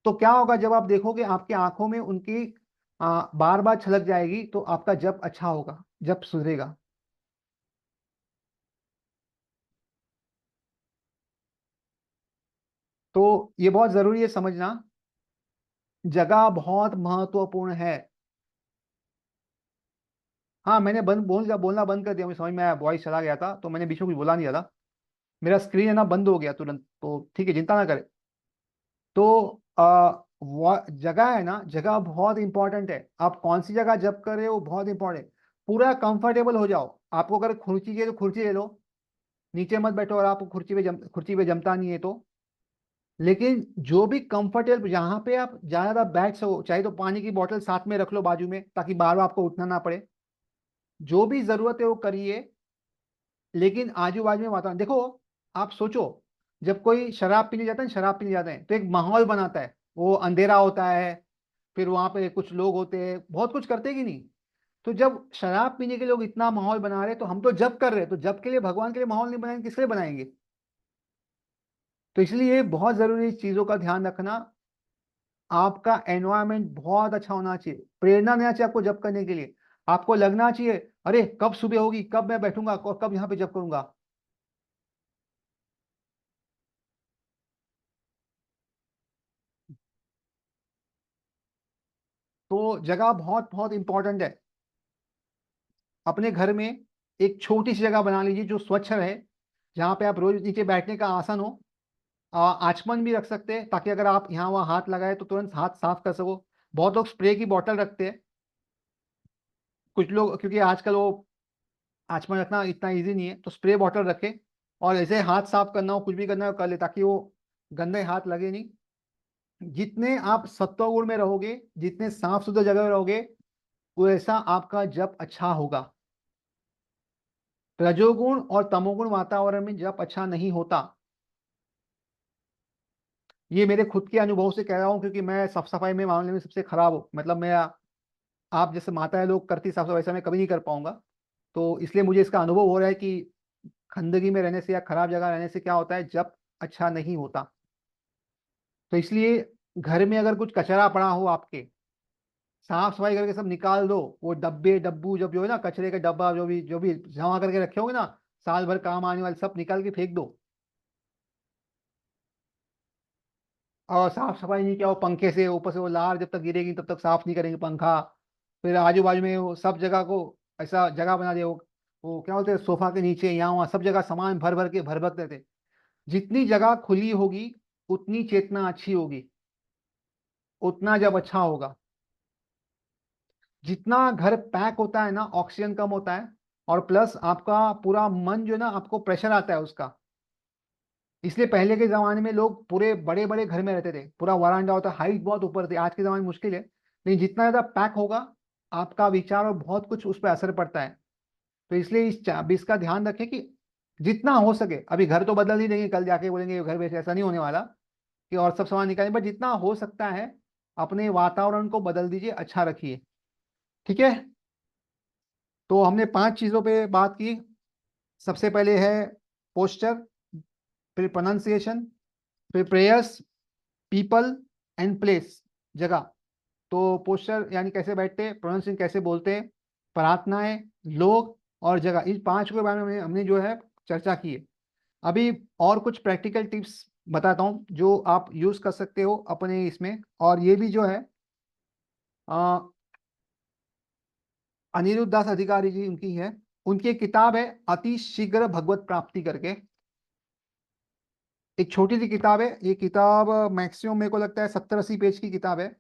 तो क्या होगा, जब आप देखोगे आपकी आंखों में उनकी बार बार छलक जाएगी, तो आपका जप अच्छा होगा, जप सुधरेगा। तो ये बहुत जरूरी है समझना, जगह बहुत महत्वपूर्ण है। हाँ, मैंने बोलना बंद कर दिया, मुझे समझ में आया, वॉइस चला गया था, तो मैंने बीच में कुछ बोला नहीं था। मेरा स्क्रीन है ना बंद हो गया तुरंत, तो ठीक है, चिंता ना करें। तो जगह है ना, जगह बहुत इंपॉर्टेंट है। आप कौन सी जगह जब कर रहे हो, बहुत इंपॉर्टेंट है। पूरा कंफर्टेबल हो जाओ। आपको अगर कुर्सी चाहिए तो कुर्सी ले लो, नीचे मत बैठो, और आपको कुर्सी पे जमता नहीं है तो। लेकिन जो भी कंफर्टेबल, जहाँ पे आप ज्यादा बैठ सको, चाहे तो पानी की बोतल साथ में रख लो बाजू में, ताकि बार बार आपको उठना ना पड़े। जो भी जरूरत है वो करिए। लेकिन आजू बाजू में वातावरण देखो। आप सोचो, जब कोई शराब पीने जाता है, शराब पीने जाते हैं तो एक माहौल बनाता है, वो अंधेरा होता है, फिर वहां पे कुछ लोग होते हैं, बहुत कुछ करते हैं कि नहीं। तो जब शराब पीने के लोग इतना माहौल बना रहे हैं, तो हम तो जब कर रहे हैं, तो जब के लिए भगवान के लिए माहौल नहीं बनाएंगे, किसके लिए बनाएंगे? तो इसलिए बहुत जरूरी चीजों का ध्यान रखना। आपका एनवायरनमेंट बहुत अच्छा होना चाहिए, प्रेरणा देना चाहिए आपको जब करने के लिए। आपको लगना चाहिए, अरे कब सुबह होगी, कब मैं बैठूंगा और कब यहाँ पे जब करूंगा। तो जगह बहुत बहुत इंपॉर्टेंट है। अपने घर में एक छोटी सी जगह बना लीजिए जो स्वच्छ रहे, जहाँ पे आप रोज नीचे बैठने का आसन हो। आचमन भी रख सकते हैं ताकि अगर आप यहाँ वहाँ हाथ लगाए तो तुरंत हाथ साफ कर सको। बहुत लोग स्प्रे की बोतल रखते हैं, कुछ लोग, क्योंकि आजकल वो आचमन रखना इतना इजी नहीं है, तो स्प्रे बॉटल रखे और ऐसे हाथ साफ करना हो, कुछ भी करना हो कर ले, ताकि वो गंदे हाथ लगे नहीं। जितने आप सत्वगुण में रहोगे, जितने साफ सुथरे जगह में रहोगे, वैसा आपका जप अच्छा होगा। रजोगुण और तमोगुण वातावरण में जप अच्छा नहीं होता। ये मेरे खुद के अनुभव से कह रहा हूँ, क्योंकि मैं साफ सफाई में मामले में सबसे खराब हूँ। मतलब मैं, आप जैसे माताएं लोग करती साफ सफाई, वैसा मैं कभी नहीं कर पाऊंगा। तो इसलिए मुझे इसका अनुभव हो रहा है कि गंदगी में रहने से या खराब जगह रहने से क्या होता है, जब अच्छा नहीं होता। तो इसलिए घर में अगर कुछ कचरा पड़ा हो आपके, साफ सफाई करके सब निकाल दो। वो डब्बे डब्बू जब जो है ना, कचरे का डब्बा जो भी जमा करके रखे होंगे ना, साल भर काम आने वाले, सब निकाल के फेंक दो। और साफ सफाई नहीं किया, वो पंखे से ऊपर से वो लार जब तक गिरेगी तब तक साफ नहीं करेंगे पंखा। फिर आजू बाजू में वो सब जगह को ऐसा जगह बना दिया, वो क्या बोलते हैं, सोफा के नीचे यहाँ वहाँ सब जगह सामान भर भर के भर भर देते। जितनी जगह खुली होगी उतनी चेतना अच्छी होगी, उतना जब अच्छा होगा। जितना घर पैक होता है ना, ऑक्सीजन कम होता है, और प्लस आपका पूरा मन जो है ना, आपको प्रेशर आता है उसका। इसलिए पहले के जमाने में लोग पूरे बड़े बड़े घर में रहते थे, पूरा वरांडा होता, हाइट बहुत ऊपर थी। आज के जमाने में मुश्किल है, लेकिन जितना ज्यादा पैक होगा, आपका विचार और बहुत कुछ उस पर असर पड़ता है। तो इसलिए इसका ध्यान रखें कि जितना हो सके, अभी घर तो बदल नहीं देंगे, कल जाके बोलेंगे ये घर वैसे, ऐसा नहीं होने वाला कि और सब सामान निकालें, बट जितना हो सकता है अपने वातावरण को बदल दीजिए, अच्छा रखिए। ठीक है। तो हमने 5 चीजों पे बात की। सबसे पहले है पोस्चर, फिर प्रोनाउंसिएशन, फिर प्रेयर्स, पीपल एंड प्लेस, जगह। तो पोस्चर यानी कैसे बैठते, प्रोनाउंसिएशन कैसे बोलते, प्रार्थनाएं, लोग, और जगह, इन 5 के बारे में हमने जो है चर्चा की है। अभी और कुछ प्रैक्टिकल टिप्स बताता हूँ जो आप यूज कर सकते हो अपने इसमें। और ये भी जो है अनिरुद्ध दास अधिकारी जी उनकी है, उनकी एक किताब है अति शीघ्र भगवत प्राप्ति करके। एक छोटी सी किताब है ये किताब, मैक्सिमम मेरे को लगता है 70-80 पेज की किताब है।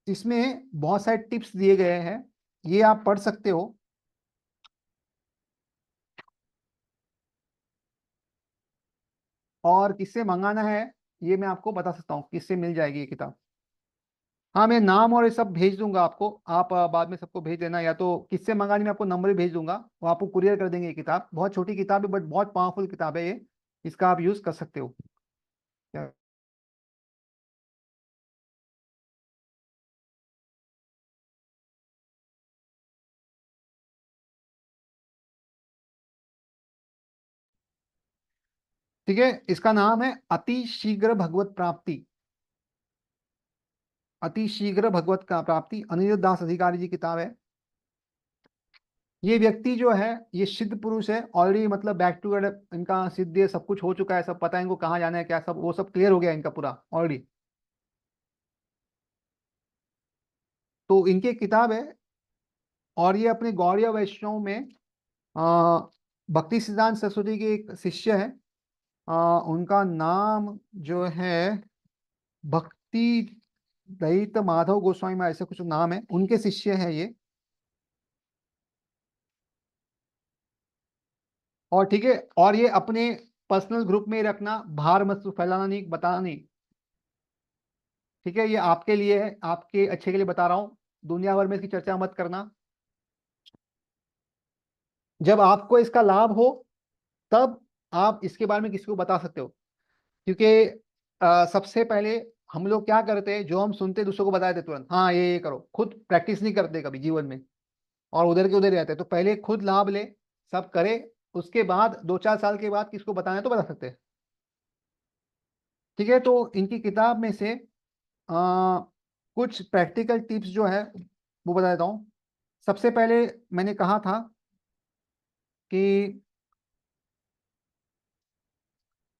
इसमें बहुत सारे टिप्स दिए गए हैं, ये आप पढ़ सकते हो। और किससे मंगाना है ये मैं आपको बता सकता हूँ, किससे मिल जाएगी ये किताब। हाँ, मैं नाम और ये सब भेज दूंगा आपको, आप बाद में सबको भेज देना, या तो किससे मंगानी, मैं आपको नंबर भी भेज दूंगा, वो आपको कुरियर कर देंगे। ये किताब बहुत छोटी किताब है, बट बहुत पावरफुल किताब है ये, इसका आप यूज कर सकते हो। ठीक है, इसका नाम है अति शीघ्र भगवत प्राप्ति। अति शीघ्र भगवत का प्राप्ति, अनिरुद्ध दास अधिकारी जी किताब है। ये व्यक्ति जो है, ये सिद्ध पुरुष है ऑलरेडी, मतलब बैक टू, इनका सिद्ध है, सब कुछ हो चुका है, सब पता है इनको कहाँ जाना है, क्या सब, वो सब क्लियर हो गया इनका पूरा ऑलरेडी। तो इनकी एक किताब है, और ये अपने गौड़ीय वैष्णव में आ, भक्ति सिद्धांत सरस्वती के एक शिष्य है। उनका नाम जो है भक्ति दयित माधव गोस्वामी में, ऐसे कुछ नाम है, उनके शिष्य है ये। और ठीक है, और ये अपने पर्सनल ग्रुप में रखना, बाहर मत फैलाना नहीं, बताना नहीं। ठीक है, ये आपके लिए है, आपके अच्छे के लिए बता रहा हूँ, दुनिया भर में इसकी चर्चा मत करना। जब आपको इसका लाभ हो तब आप इसके बारे में किसी को बता सकते हो। क्योंकि सबसे पहले हम लोग क्या करते हैं, जो हम सुनते हैं दूसरों को बता देते तुरंत, हाँ ये करो, खुद प्रैक्टिस नहीं करते कभी जीवन में, और उधर के उधर रहते हैं। तो पहले खुद लाभ ले, सब करे, उसके बाद 2-4 साल के बाद किसको बताना है तो बता सकते हैं। ठीक है, तो इनकी किताब में से कुछ प्रैक्टिकल टिप्स जो है वो बता देता हूँ। सबसे पहले मैंने कहा था कि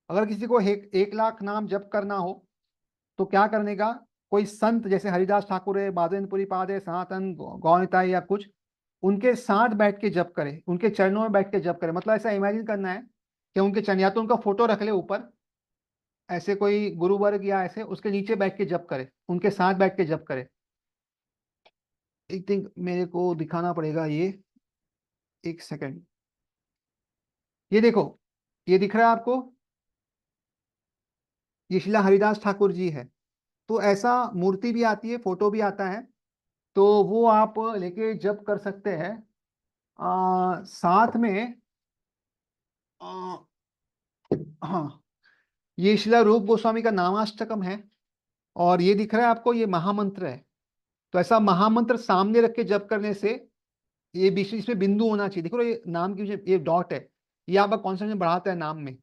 अगर किसी को 1 लाख नाम जप करना हो तो क्या करने का, कोई संत जैसे हरिदास ठाकुर है, माधवेंद्रपुरी पाद है, सनातन गौरताई या कुछ, उनके साथ बैठ के जप करे, उनके चरणों में बैठ के जप करे। मतलब ऐसा इमेजिन करना है कि उनके चरण, या तो उनका फोटो रख ले ऊपर, ऐसे कोई गुरु वर्ग या ऐसे उसके नीचे बैठ के जप करे, उनके साथ बैठ के जप करे। एक थिंक मेरे को दिखाना पड़ेगा ये, एक सेकंड। ये देखो, ये दिख रहा है आपको, ये शिला हरिदास ठाकुर जी है। तो ऐसा मूर्ति भी आती है, फोटो भी आता है, तो वो आप लेके जप कर सकते हैं। साथ में आ, हाँ, ये शिला रूप गोस्वामी का नामाष्टकम है, और ये दिख रहा है आपको, ये महामंत्र है। तो ऐसा महामंत्र सामने रख के जप करने से, ये बीच इसमें बिंदु होना चाहिए, देखो ये नाम की ये डॉट है, ये आपका कॉन्सेंट्रेशन बढ़ाता है नाम में।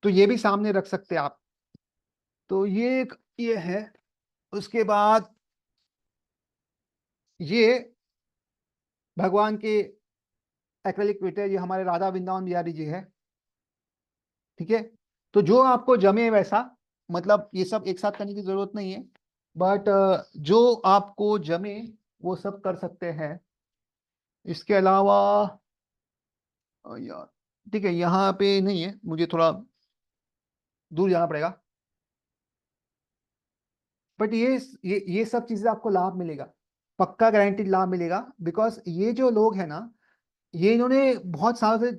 तो ये भी सामने रख सकते हैं आप। तो ये एक ये है। उसके बाद ये भगवान के एक्रेलिक पेंट है, ये हमारे राधा वृंदावन बिहारी जी है। ठीक है, तो जो आपको जमे वैसा, मतलब ये सब एक साथ करने की जरूरत नहीं है, बट जो आपको जमे वो सब कर सकते हैं। इसके अलावा यार, ठीक है, यहाँ पे नहीं है, मुझे थोड़ा दूर जाना पड़ेगा। बट ये सब चीजें आपको लाभ मिलेगा, पक्का गारंटीड लाभ मिलेगा। बिकॉज ये जो लोग हैं ना, ये इन्होंने बहुत सालों से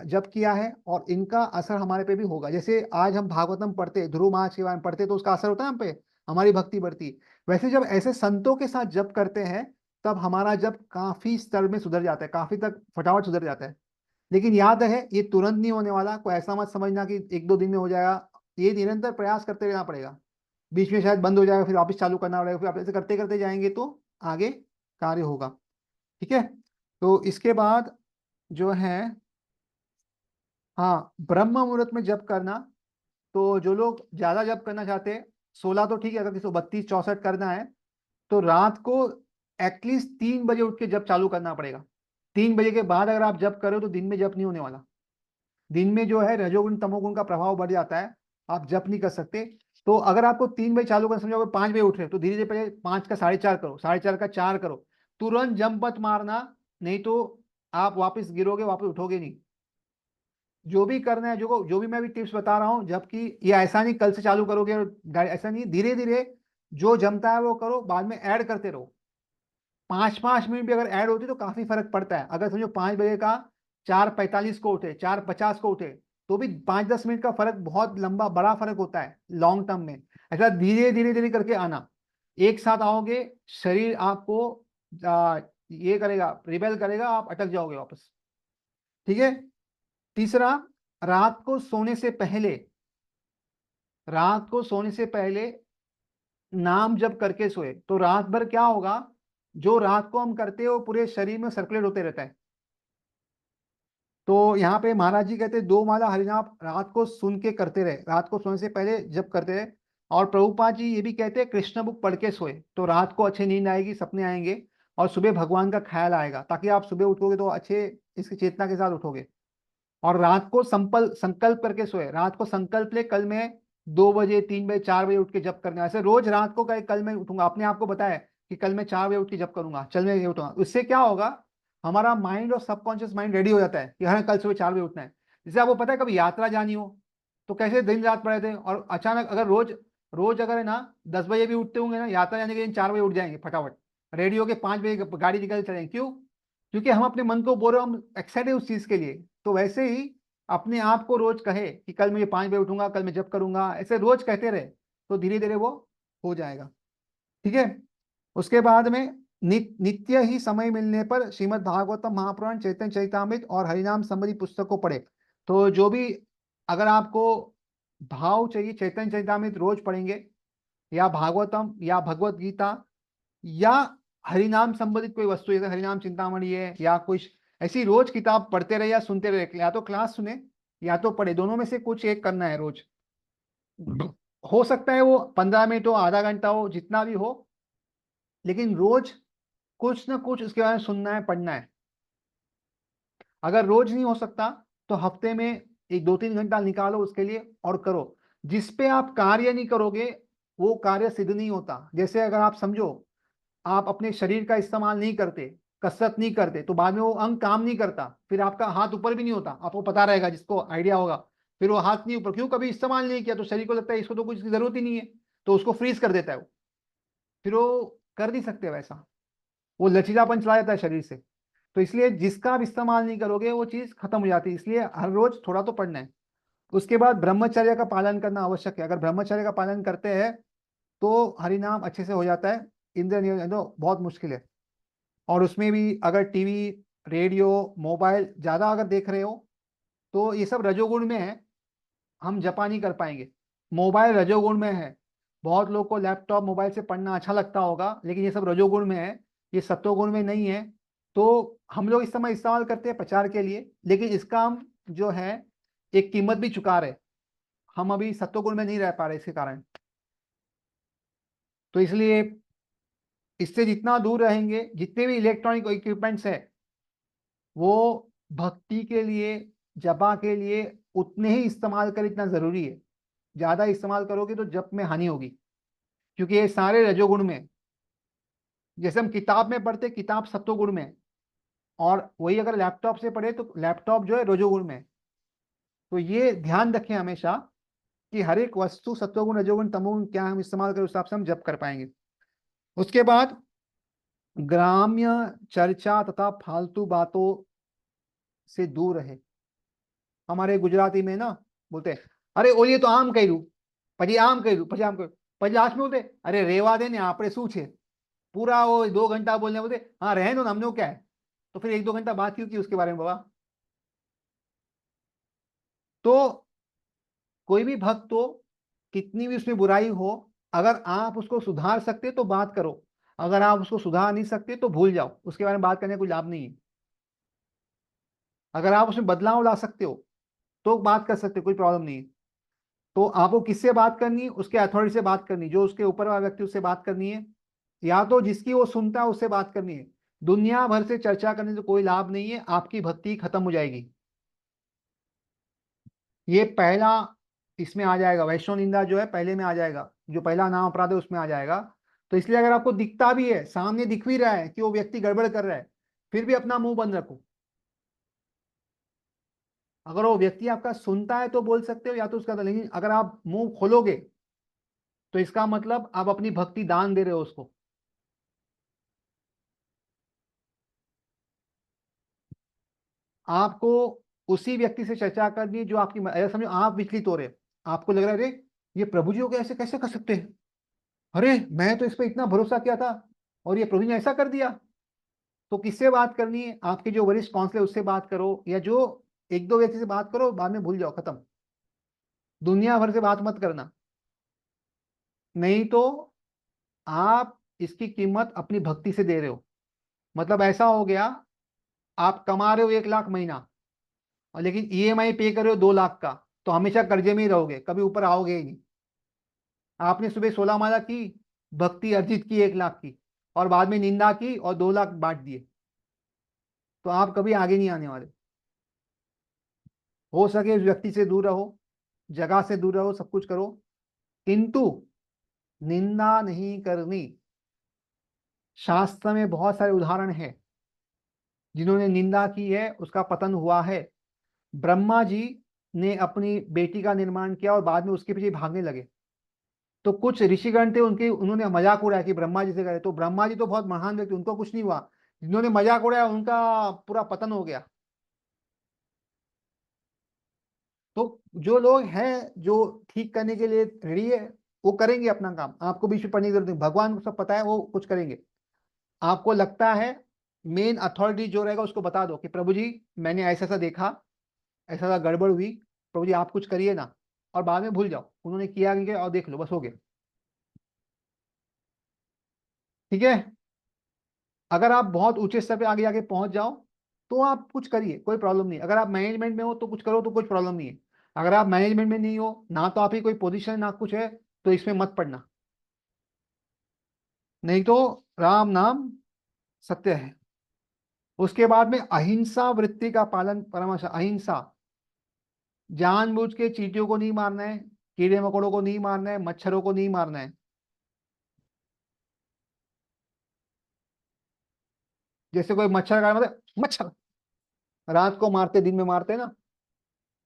जप किया है, और इनका असर हमारे पे भी होगा। जैसे आज हम भागवतम पढ़ते, ध्रुव महाराज के बारे में पढ़ते, तो उसका असर होता है हम पे, हमारी भक्ति बढ़ती। वैसे जब ऐसे संतों के साथ जप करते हैं, तब हमारा जप काफी स्तर में सुधर जाता है, काफी तक फटाफट सुधर जाता है। लेकिन याद है, ये तुरंत नहीं होने वाला, कोई ऐसा मत समझना कि एक दो दिन में हो जाएगा। ये निरंतर प्रयास करते रहना पड़ेगा, बीच में शायद बंद हो जाएगा, फिर वापस चालू करना पड़ेगा, फिर आप ऐसे करते करते जाएंगे तो आगे कार्य होगा। ठीक है, तो इसके बाद जो है, हाँ, ब्रह्म मुहूर्त में जप करना। तो जो लोग ज्यादा जप करना चाहते हैं, 16 तो ठीक है, अगर किसी को 32 64 करना है, तो रात को एटलीस्ट 3 बजे उठ के जप चालू करना पड़ेगा। 3 बजे के बाद अगर आप जप करो तो दिन में जप नहीं होने वाला। दिन में जो है रजोगुण तमोगुण का प्रभाव बढ़ जाता है, आप जप नहीं कर सकते। तो अगर आपको 3 बजे चालू करना, समझो 5 बजे उठ रहे हो, तो धीरे धीरे पहले 5 का 4.5 करो, 4.5 का 4 करो। तुरंत जंप मत मारना, नहीं तो आप वापस गिरोगे, वापस उठोगे नहीं। जो भी करना है, जो जो भी मैं भी टिप्स बता रहा हूँ, जबकि ये ऐसा नहीं कल से चालू करोगे और ऐसा नहीं, धीरे धीरे जो जमता है वो करो, बाद में ऐड करते रहो। 5 5 मिनट भी अगर ऐड होती तो काफी फर्क पड़ता है। अगर समझो 5 बजे का 4:45 को उठे, 4:50 को उठे, तो भी 5 10 मिनट का फर्क बहुत लंबा बड़ा फर्क होता है लॉन्ग टर्म में। ऐसा धीरे धीरे धीरे करके आना, एक साथ आओगे, शरीर आपको ये करेगा, रिबेल करेगा, आप अटक जाओगे वापस। ठीक है। तीसरा, रात को सोने से पहले, रात को सोने से पहले नाम जब करके सोए, तो रात भर क्या होगा, जो रात को हम करते हैं वो पूरे शरीर में सर्कुलेट होते रहता है। तो यहाँ पे महाराज जी कहते हैं 2 माला हरिनाम रात को सुन के करते रहे, रात को सोने से पहले जब करते रहे। और प्रभुपाद जी ये भी कहते हैं कृष्ण बुक पढ़ के सोए, तो रात को अच्छी नींद आएगी, सपने आएंगे, और सुबह भगवान का ख्याल आएगा, ताकि आप सुबह उठोगे तो अच्छे इसकी चेतना के साथ उठोगे। और रात को संकल्प करके सोए, रात को संकल्प ले कल मैं 2 बजे 3 बजे 4 बजे उठ के जप करना है। ऐसे रोज रात को कहे कल मैं उठूंगा, अपने आप को बताया कि कल मैं 4 बजे उठ के जप करूंगा, चल मैं ये उठूंगा। उससे क्या होगा, हमारा माइंड और सबकॉन्शियस माइंड रेडी हो जाता है कि हाँ कल सुबह 4 बजे उठना है। जैसे आपको पता है कभी यात्रा जानी हो, तो कैसे दिन रात पड़े थे, और अचानक अगर रोज रोज अगर है ना 10 बजे भी उठते होंगे ना, यात्रा जाने के दिन 4 बजे उठ जाएंगे फटाफट, रेडी होके 5 बजे गाड़ी निकल चलेंगे। क्यों? क्योंकि हम अपने मन को बोल रहे हो, हम एक्साइटेड उस चीज के लिए। तो वैसे ही अपने आप को रोज कहे कि कल मैं 5 बजे उठूंगा, कल मैं जब करूंगा, ऐसे रोज कहते रहे, तो धीरे धीरे वो हो जाएगा। ठीक है। उसके बाद में नित्य ही समय मिलने पर श्रीमद् भागवतम महापुराण, चैतन्य चरितामृत और हरिनाम संबंधी पुस्तक को पढ़े। तो जो भी, अगर आपको भाव चाहिए, चैतन्य चरितामृत रोज पढ़ेंगे, या भागवतम या भगवत गीता, या हरिनाम संबंधित कोई वस्तु जैसे हरिनाम चिंतामणि है या कुछ ऐसी, रोज किताब पढ़ते रहे या सुनते रहे, या तो क्लास सुने या तो पढ़े, दोनों में से कुछ एक करना है रोज। हो सकता है वो 15 मिनट हो, आधा घंटा हो, जितना भी हो, लेकिन रोज कुछ ना कुछ उसके बारे में सुनना है, पढ़ना है। अगर रोज नहीं हो सकता, तो हफ्ते में 1 2 3 घंटा निकालो उसके लिए और करो। जिस पे आप कार्य नहीं करोगे, वो कार्य सिद्ध नहीं होता। जैसे अगर आप समझो, आप अपने शरीर का इस्तेमाल नहीं करते, कसरत नहीं करते, तो बाद में वो अंग काम नहीं करता, फिर आपका हाथ ऊपर भी नहीं होता। आपको पता रहेगा, जिसको आइडिया होगा, फिर वो हाथ नहीं ऊपर, क्यों? कभी इस्तेमाल नहीं किया, तो शरीर को लगता है इसको तो कुछ जरूरत ही नहीं है, तो उसको फ्रीज कर देता है वो, फिर वो कर नहीं सकते वैसा, वो लचीलापन चला जाता है शरीर से। तो इसलिए जिसका आप इस्तेमाल नहीं करोगे वो चीज खत्म हो जाती है, इसलिए हर रोज थोड़ा तो पढ़ना है। उसके बाद ब्रह्मचर्य का पालन करना आवश्यक है। अगर ब्रह्मचर्य का पालन करते हैं तो हरिनाम अच्छे से हो जाता है। इंद्र नियम तो बहुत मुश्किल है। और उसमें भी अगर टीवी, रेडियो, मोबाइल ज्यादा अगर देख रहे हो, तो ये सब रजोगुण में है, हम जपा नहीं कर पाएंगे। मोबाइल रजोगुण में है। बहुत लोग को लैपटॉप, मोबाइल से पढ़ना अच्छा लगता होगा, लेकिन ये सब रजोगुण में है, ये सत्वगुण में नहीं है। तो हम लोग इस समय इस्तेमाल करते हैं प्रचार के लिए, लेकिन इसका हम जो है एक कीमत भी चुका रहे। हम अभी सत्वगुण में नहीं रह पा रहे इसके कारण। तो इसलिए इससे जितना दूर रहेंगे, जितने भी इलेक्ट्रॉनिक इक्विपमेंट्स है, वो भक्ति के लिए, जपा के लिए उतने ही इस्तेमाल कर, इतना जरूरी है। ज्यादा इस्तेमाल करोगे तो जप में हानि होगी, क्योंकि ये सारे रजोगुण में। जैसे हम किताब में पढ़ते, किताब सत्वगुण में है, और वही अगर लैपटॉप से पढ़े तो लैपटॉप जो है रजोगुण में है। तो ये ध्यान रखें हमेशा कि हर एक वस्तु सत्वगुण, रजोगुण, तमोगुण क्या हम इस्तेमाल करें, उस हिसाब से हम जप कर पाएंगे। उसके बाद ग्राम्य चर्चा तथा फालतू बातों से दूर रहे। हमारे गुजराती में ना बोलते हैं, अरे ओलिए तो आम કર્યું, પછી આમ કર્યું, પછી આમ કર્યું, પછી लास्ट में बोलते अरे रेवा दे ने આપણે શું છે। पूरा वो 2 घंटा बोलने बोलते, हाँ रहने दो ना, हमने क्या है। तो फिर 1-2 घंटा बात क्यों की उसके बारे में बाबा। तो कोई भी भक्त हो, कितनी भी उसमें बुराई हो, अगर आप उसको सुधार सकते तो बात करो। अगर आप उसको सुधार नहीं सकते तो भूल जाओ, उसके बारे में बात करने का कोई लाभ नहीं है। अगर आप उसमें बदलाव ला सकते हो तो बात कर सकते हो, कोई प्रॉब्लम नहीं है। तो आपको किससे बात करनी है? उसके अथॉरिटी से बात करनी है, जो उसके ऊपर वाला व्यक्ति, उससे बात करनी है, या तो जिसकी वो सुनता है उससे बात करनी है। दुनिया भर से चर्चा करने से कोई लाभ नहीं है, आपकी भक्ति खत्म हो जाएगी। ये पहला इसमें आ जाएगा, वैष्णव निंदा जो है पहले में आ जाएगा, जो पहला नाम अपराध है उसमें आ जाएगा। तो इसलिए अगर आपको दिखता भी है, सामने दिख भी रहा है कि वो व्यक्ति गड़बड़ कर रहा है, फिर भी अपना मुंह बंद रखो। अगर वो व्यक्ति आपका सुनता है तो बोल सकते हो, या तो उसका, लेकिन अगर आप मुंह खोलोगे तो इसका मतलब आप अपनी भक्ति दान दे रहे हो उसको। आपको उसी व्यक्ति से चर्चा करनी है जो आपकी, ऐसा समझो आप विचलित हो रहे, आपको लग रहा है अरे ये प्रभु जी को कैसे कैसे कर सकते हैं, अरे मैं तो इस पे इतना भरोसा किया था और ये प्रभु जी ने ऐसा कर दिया। तो किससे बात करनी है? आपके जो वरिष्ठ काउंसलर उससे बात करो, या जो 1-2 व्यक्ति से बात करो, बाद में भूल जाओ, खत्म। दुनिया भर से बात मत करना, नहीं तो आप इसकी कीमत अपनी भक्ति से दे रहे हो। मतलब ऐसा हो गया, आप कमा रहे हो 1 लाख महीना, और लेकिन ईएमआई पे कर रहे हो 2 लाख का, तो हमेशा कर्जे में ही रहोगे, कभी ऊपर आओगे ही नहीं। आपने सुबह 16 माला की, भक्ति अर्जित की 1 लाख की, और बाद में निंदा की और 2 लाख बांट दिए, तो आप कभी आगे नहीं आने वाले। हो सके उस व्यक्ति से दूर रहो, जगह से दूर रहो, सब कुछ करो, किंतु निंदा नहीं करनी। शास्त्र में बहुत सारे उदाहरण हैं, जिन्होंने निंदा की है उसका पतन हुआ है। ब्रह्मा जी ने अपनी बेटी का निर्माण किया और बाद में उसके पीछे भागने लगे, तो कुछ ऋषिगण थे, उनके उन्होंने मजाक उड़ाया कि ब्रह्मा जी से करे, तो ब्रह्मा जी तो बहुत महान व्यक्ति, उनको कुछ नहीं हुआ। जिन्होंने मजाक उड़ाया उनका पूरा पतन हो गया। तो जो लोग हैं, जो ठीक करने के लिए रेडी है, वो करेंगे अपना काम, आपको बीच में पढ़ने की जरूरत नहीं, भगवान को सब पता है, वो कुछ करेंगे। आपको लगता है, मेन अथॉरिटी जो रहेगा उसको बता दो कि प्रभु जी मैंने ऐसा ऐसा देखा, ऐसा ऐसा गड़बड़ हुई, प्रभु जी आप कुछ करिए ना, और बाद में भूल जाओ उन्होंने किया नहीं किया, और देख लो बस हो गया। ठीक है। अगर आप बहुत ऊंचे स्तर पे आगे आगे पहुंच जाओ तो आप कुछ करिए, कोई प्रॉब्लम नहीं। अगर आप मैनेजमेंट में हो तो कुछ करो, तो कुछ प्रॉब्लम नहीं है। अगर आप मैनेजमेंट में नहीं हो ना, तो आप ही कोई पोजीशन ना कुछ है, तो इसमें मत पड़ना, नहीं तो राम नाम सत्य है। उसके बाद में अहिंसा वृत्ति का पालन, परामर्श अहिंसा, जानबूझ के चींटियों को नहीं मारना है, कीड़े मकोड़ों को नहीं मारना है, मच्छरों को नहीं मारना है। जैसे कोई मच्छर का मतलब मच्छर, रात को मारते दिन में मारते ना,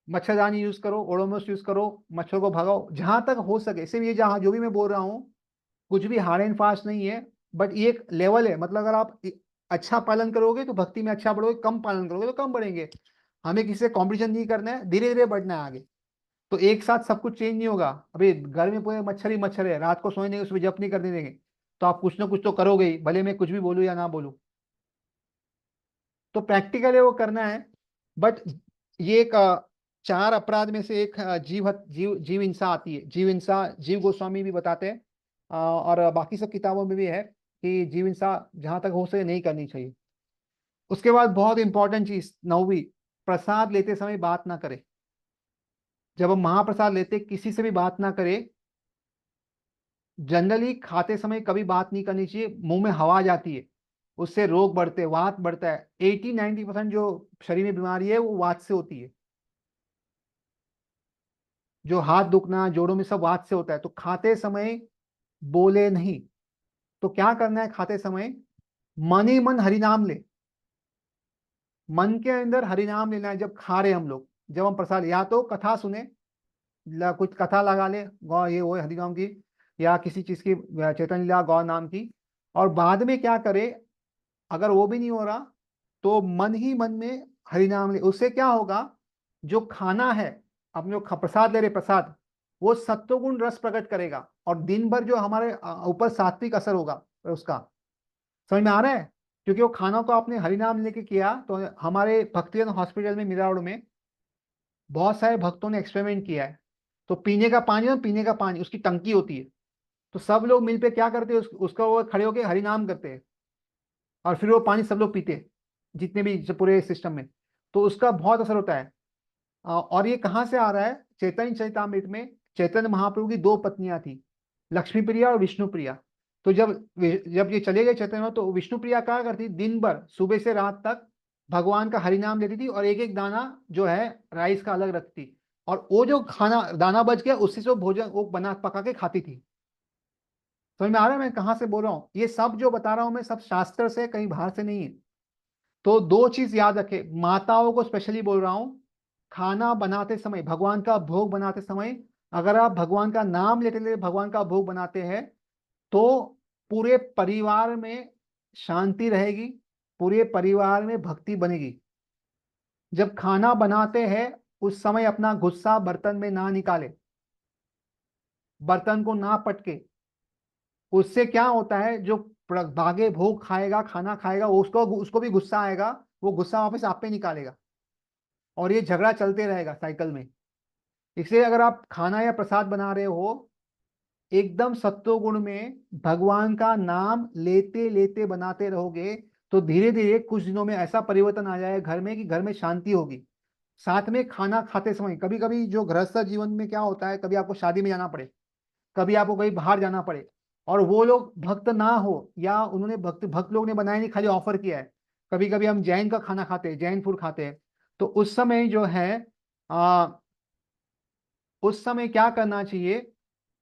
मच्छरदानी यूज करो, ओडोमोस यूज करो, मच्छर को भगाओ जहां तक हो सके। सिर्फ ये जहां जो भी मैं बोल रहा हूँ कुछ भी हार्ड एंड फास्ट नहीं है, बट ये एक लेवल है। मतलब अगर आप अच्छा पालन करोगे तो भक्ति में अच्छा बढ़ोगे, कम पालन करोगे तो कम बढ़ेंगे। हमें किसी से कॉम्पिटिशन नहीं करना है, धीरे धीरे बढ़ना है आगे। तो एक साथ सब कुछ चेंज नहीं होगा। अभी घर में पूरे मच्छर ही मच्छर है, रात को सोने देंगे, सुबह जप नहीं करने देंगे, तो आप कुछ ना कुछ तो करोगे ही, भले मैं कुछ भी बोलूँ या ना बोलूँ। तो प्रैक्टिकल है वो करना है। बट ये एक चार अपराध में से एक जीव हिंसा आती है। जीव हिंसा जीव गोस्वामी भी बताते हैं, और बाकी सब किताबों में भी है कि जीव हिंसा जहां तक हो सके नहीं करनी चाहिए। उसके बाद बहुत इंपॉर्टेंट चीज नौवीं, प्रसाद लेते समय बात ना करें। जब हम महाप्रसाद लेते किसी से भी बात ना करें। जनरली खाते समय कभी बात नहीं करनी चाहिए, मुंह में हवा जाती है, उससे रोग बढ़ते हैं, वात बढ़ता है। 80-90% जो शरीर में बीमारी है वो वात से होती है। जो हाथ दुखना जोड़ों में सब वात से होता है। तो खाते समय बोले नहीं। तो क्या करना है खाते समय, मन ही मन हरिनाम ले। मन के अंदर हरिनाम लेना है जब खा रहे हम लोग। जब हम प्रसाद, या तो कथा सुने, कुछ कथा लगा ले गौ ये वो हरिनाम की, या किसी चीज की चैतन्य लीला गौ नाम की। और बाद में क्या करे, अगर वो भी नहीं हो रहा तो मन ही मन में हरिनाम ले। उससे क्या होगा, जो खाना है, अपने जो प्रसाद ले रहे प्रसाद, वो सत्वगुण रस प्रकट करेगा, और दिन भर जो हमारे ऊपर सात्विक असर होगा उसका। समझ में आ रहा है? क्योंकि वो खाना को आपने हरिनाम लेके किया। तो हमारे भक्तिवेदांत हॉस्पिटल में मिरावड़ में बहुत सारे भक्तों ने एक्सपेरिमेंट किया है। तो पीने का पानी, और पीने का पानी उसकी टंकी होती है, तो सब लोग मिलकर क्या करते हैं, उसका वो खड़े होकर हरिनाम करते हैं, और फिर वो पानी सब लोग पीते हैं, जितने भी पूरे सिस्टम में। तो उसका बहुत असर होता है। और ये कहाँ से आ रहा है, चैतन्य चरितामृत में चैतन्य महाप्रभु की दो पत्नियां थी, लक्ष्मी प्रिया और विष्णु प्रिया। तो जब ये चले गए चैतन्य, तो विष्णु प्रिया क्या करती, दिन भर सुबह से रात तक भगवान का हरिनाम लेती थी, और एक एक दाना जो है राइस का अलग रखती, और वो जो खाना दाना बच गया उससे जो भोजन वो बना पका के खाती थी। समझ में आ रहा है मैं कहाँ से बोल रहा हूँ? ये सब जो बता रहा हूँ मैं सब शास्त्र से, कहीं बाहर से नहीं है। तो दो चीज याद रखे, माताओं को स्पेशली बोल रहा हूं, खाना बनाते समय, भगवान का भोग बनाते समय, अगर आप भगवान का नाम लेते लेते भगवान का भोग बनाते हैं, तो पूरे परिवार में शांति रहेगी, पूरे परिवार में भक्ति बनेगी। जब खाना बनाते हैं उस समय अपना गुस्सा बर्तन में ना निकाले, बर्तन को ना पटके। उससे क्या होता है, जो भागे भोग खाएगा, खाना खाएगा, उसको उसको भी गुस्सा आएगा, वो गुस्सा वापस आप पे निकालेगा, और ये झगड़ा चलते रहेगा साइकिल में। इसलिए अगर आप खाना या प्रसाद बना रहे हो, एकदम सत्व गुण में भगवान का नाम लेते लेते बनाते रहोगे, तो धीरे धीरे कुछ दिनों में ऐसा परिवर्तन आ जाएगा घर में कि घर में शांति होगी। साथ में खाना खाते समय, कभी कभी जो गृहस्थ जीवन में क्या होता है, कभी आपको शादी में जाना पड़े, कभी आपको कहीं बाहर जाना पड़े, और वो लोग भक्त ना हो, या उन्होंने भक्त भक्त लोग ने बनाया नहीं, खाली ऑफर किया है। कभी कभी हम जैन का खाना खाते हैं, जैन फूड खाते हैं। तो उस समय जो है, आ, उस समय क्या करना चाहिए,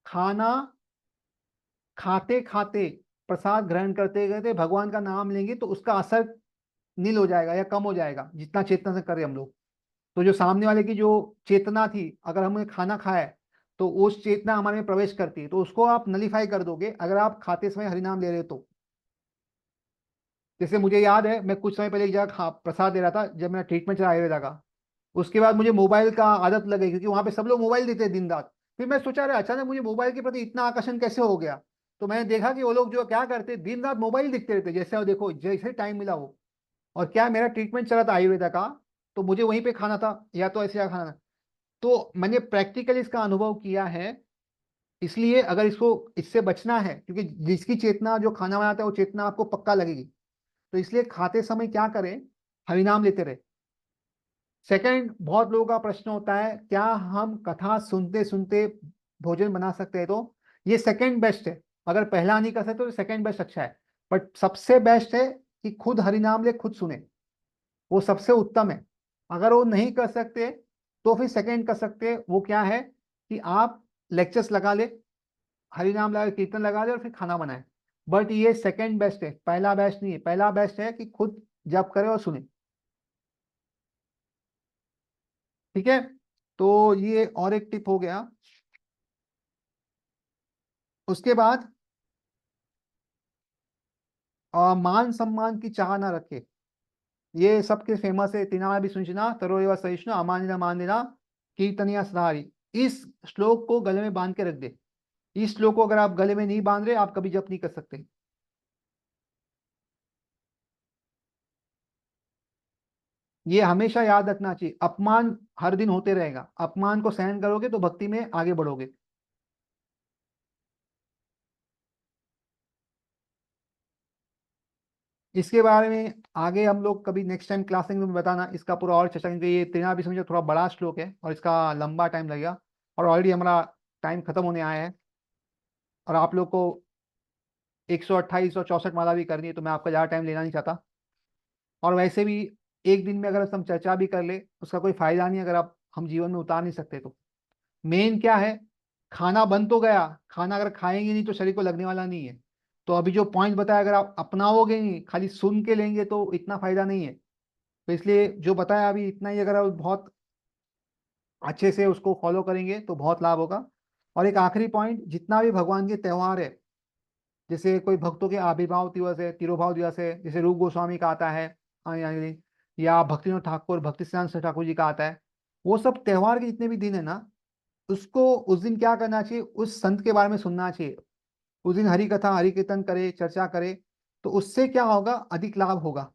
खाना खाते खाते, प्रसाद ग्रहण करते करते भगवान का नाम लेंगे, तो उसका असर नील हो जाएगा या कम हो जाएगा, जितना चेतना से करें हम लोग। तो जो सामने वाले की जो चेतना थी, अगर हमने खाना खाया है तो उस चेतना हमारे में प्रवेश करती है, तो उसको आप नलीफाई कर दोगे अगर आप खाते समय हरिनाम ले रहे हो तो। जैसे मुझे याद है, मैं कुछ समय पहले एक जगह प्रसाद दे रहा था जब मेरा ट्रीटमेंट चला आयुर्वेदा का। उसके बाद मुझे मोबाइल का आदत लग गई, क्योंकि वहां पे सब लोग मोबाइल देते हैं दिन रात। फिर मैं सोचा, अरे अचानक मुझे मोबाइल के प्रति इतना आकर्षण कैसे हो गया। तो मैंने देखा कि वो लोग जो क्या करते, दिन रात मोबाइल दिखते रहते, जैसे वो देखो जैसे टाइम मिला वो। और क्या, मेरा ट्रीटमेंट चला था आयुर्वेदा का, तो मुझे वहीं पे खाना था, या तो ऐसे या खाना था। तो मैंने प्रैक्टिकली इसका अनुभव किया है। इसलिए अगर इसको इससे बचना है, क्योंकि जिसकी चेतना जो खाना बनाता है वो चेतना आपको पक्का लगेगी, तो इसलिए खाते समय क्या करें, हरिनाम लेते रहे। सेकंड, बहुत लोगों का प्रश्न होता है, क्या हम कथा सुनते सुनते भोजन बना सकते हैं? तो ये सेकंड बेस्ट है। अगर पहला नहीं कर सकते तो सेकंड बेस्ट अच्छा है। बट सबसे बेस्ट है कि खुद हरिनाम ले, खुद सुने, वो सबसे उत्तम है। अगर वो नहीं कर सकते तो फिर सेकंड कर सकते हैं। वो क्या है कि आप लेक्चर्स लगा ले, हरिनाम लगा कीर्तन लगा ले, और फिर खाना बनाए। बट ये सेकंड बेस्ट है, पहला बेस्ट नहीं है। पहला बेस्ट है कि खुद जप करे और सुने। ठीक है, तो ये और एक टिप हो गया। उसके बाद मान सम्मान की चाह ना रखे। ये सबके फेमस है, तिना भी सुनना तरो एवं सहिष्णु अमानिना मान देना कीर्तनिया सदारी। इस श्लोक को गले में बांध के रख दे। इस श्लोक को अगर आप गले में नहीं बांध रहे, आप कभी जप नहीं कर सकते। ये हमेशा याद रखना चाहिए। अपमान हर दिन होते रहेगा, अपमान को सहन करोगे तो भक्ति में आगे बढ़ोगे। इसके बारे में आगे हम लोग कभी नेक्स्ट टाइम क्लासिंग में बताना, इसका पूरा और चर्चा करेंगे। ये तेना भी समझो थोड़ा बड़ा श्लोक है और इसका लंबा टाइम लगेगा। और ऑलरेडी हमारा टाइम खत्म होने आया है, और आप लोग को 128 और 64 माला भी करनी है, तो मैं आपका ज़्यादा टाइम लेना नहीं चाहता। और वैसे भी एक दिन में अगर हम चर्चा भी कर ले, उसका कोई फायदा नहीं अगर आप हम जीवन में उतार नहीं सकते तो। मेन क्या है, खाना बन तो गया, खाना अगर खाएंगे नहीं तो शरीर को लगने वाला नहीं है। तो अभी जो पॉइंट बताया, अगर आप अपनाओगे नहीं, खाली सुन के लेंगे, तो इतना फायदा नहीं है। तो इसलिए जो बताया अभी इतना ही, अगर आप बहुत अच्छे से उसको फॉलो करेंगे तो बहुत लाभ होगा। और एक आखिरी पॉइंट, जितना भी भगवान के त्योहार है, जैसे कोई भक्तों के आविर्भाव दिवस है, तिरुभाव दिवस है, जैसे रूप गोस्वामी का आता है, यानी या भक्तिनाथ ठाकुर भक्ति सिद्धांत ठाकुर जी का आता है, वो सब त्योहार के जितने भी दिन है ना, उसको उस दिन क्या करना चाहिए, उस संत के बारे में सुनना चाहिए। उस दिन हरि कथा हरि कीर्तन करे, चर्चा करे, तो उससे क्या होगा, अधिक लाभ होगा।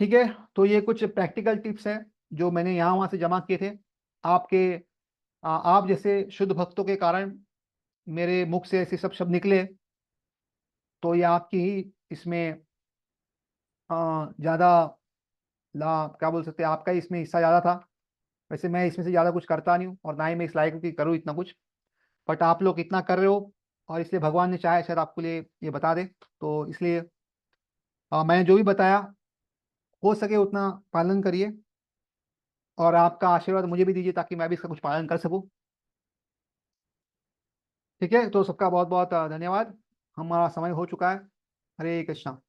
ठीक है, तो ये कुछ प्रैक्टिकल टिप्स हैं जो मैंने यहाँ वहां से जमा किए थे। आपके आप जैसे शुद्ध भक्तों के कारण मेरे मुख से ऐसे सब शब्द निकले, तो ये आपकी ही इसमें ज्यादा ला क्या बोल सकते हैं, आपका ही इसमें हिस्सा ज्यादा था। वैसे मैं इसमें से ज्यादा कुछ करता नहीं हूँ, और ना ही मैं इस लायक हूँ कि करूँ इतना कुछ। बट आप लोग इतना कर रहे हो, और इसलिए भगवान ने चाहे शायद आपके लिए ये बता दे। तो इसलिए मैंने जो भी बताया, हो सके उतना पालन करिए, और आपका आशीर्वाद मुझे भी दीजिए ताकि मैं भी इसका कुछ पालन कर सकूं। ठीक है, तो सबका बहुत बहुत धन्यवाद। हमारा समय हो चुका है। हरे कृष्णा।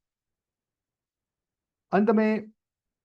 अंत में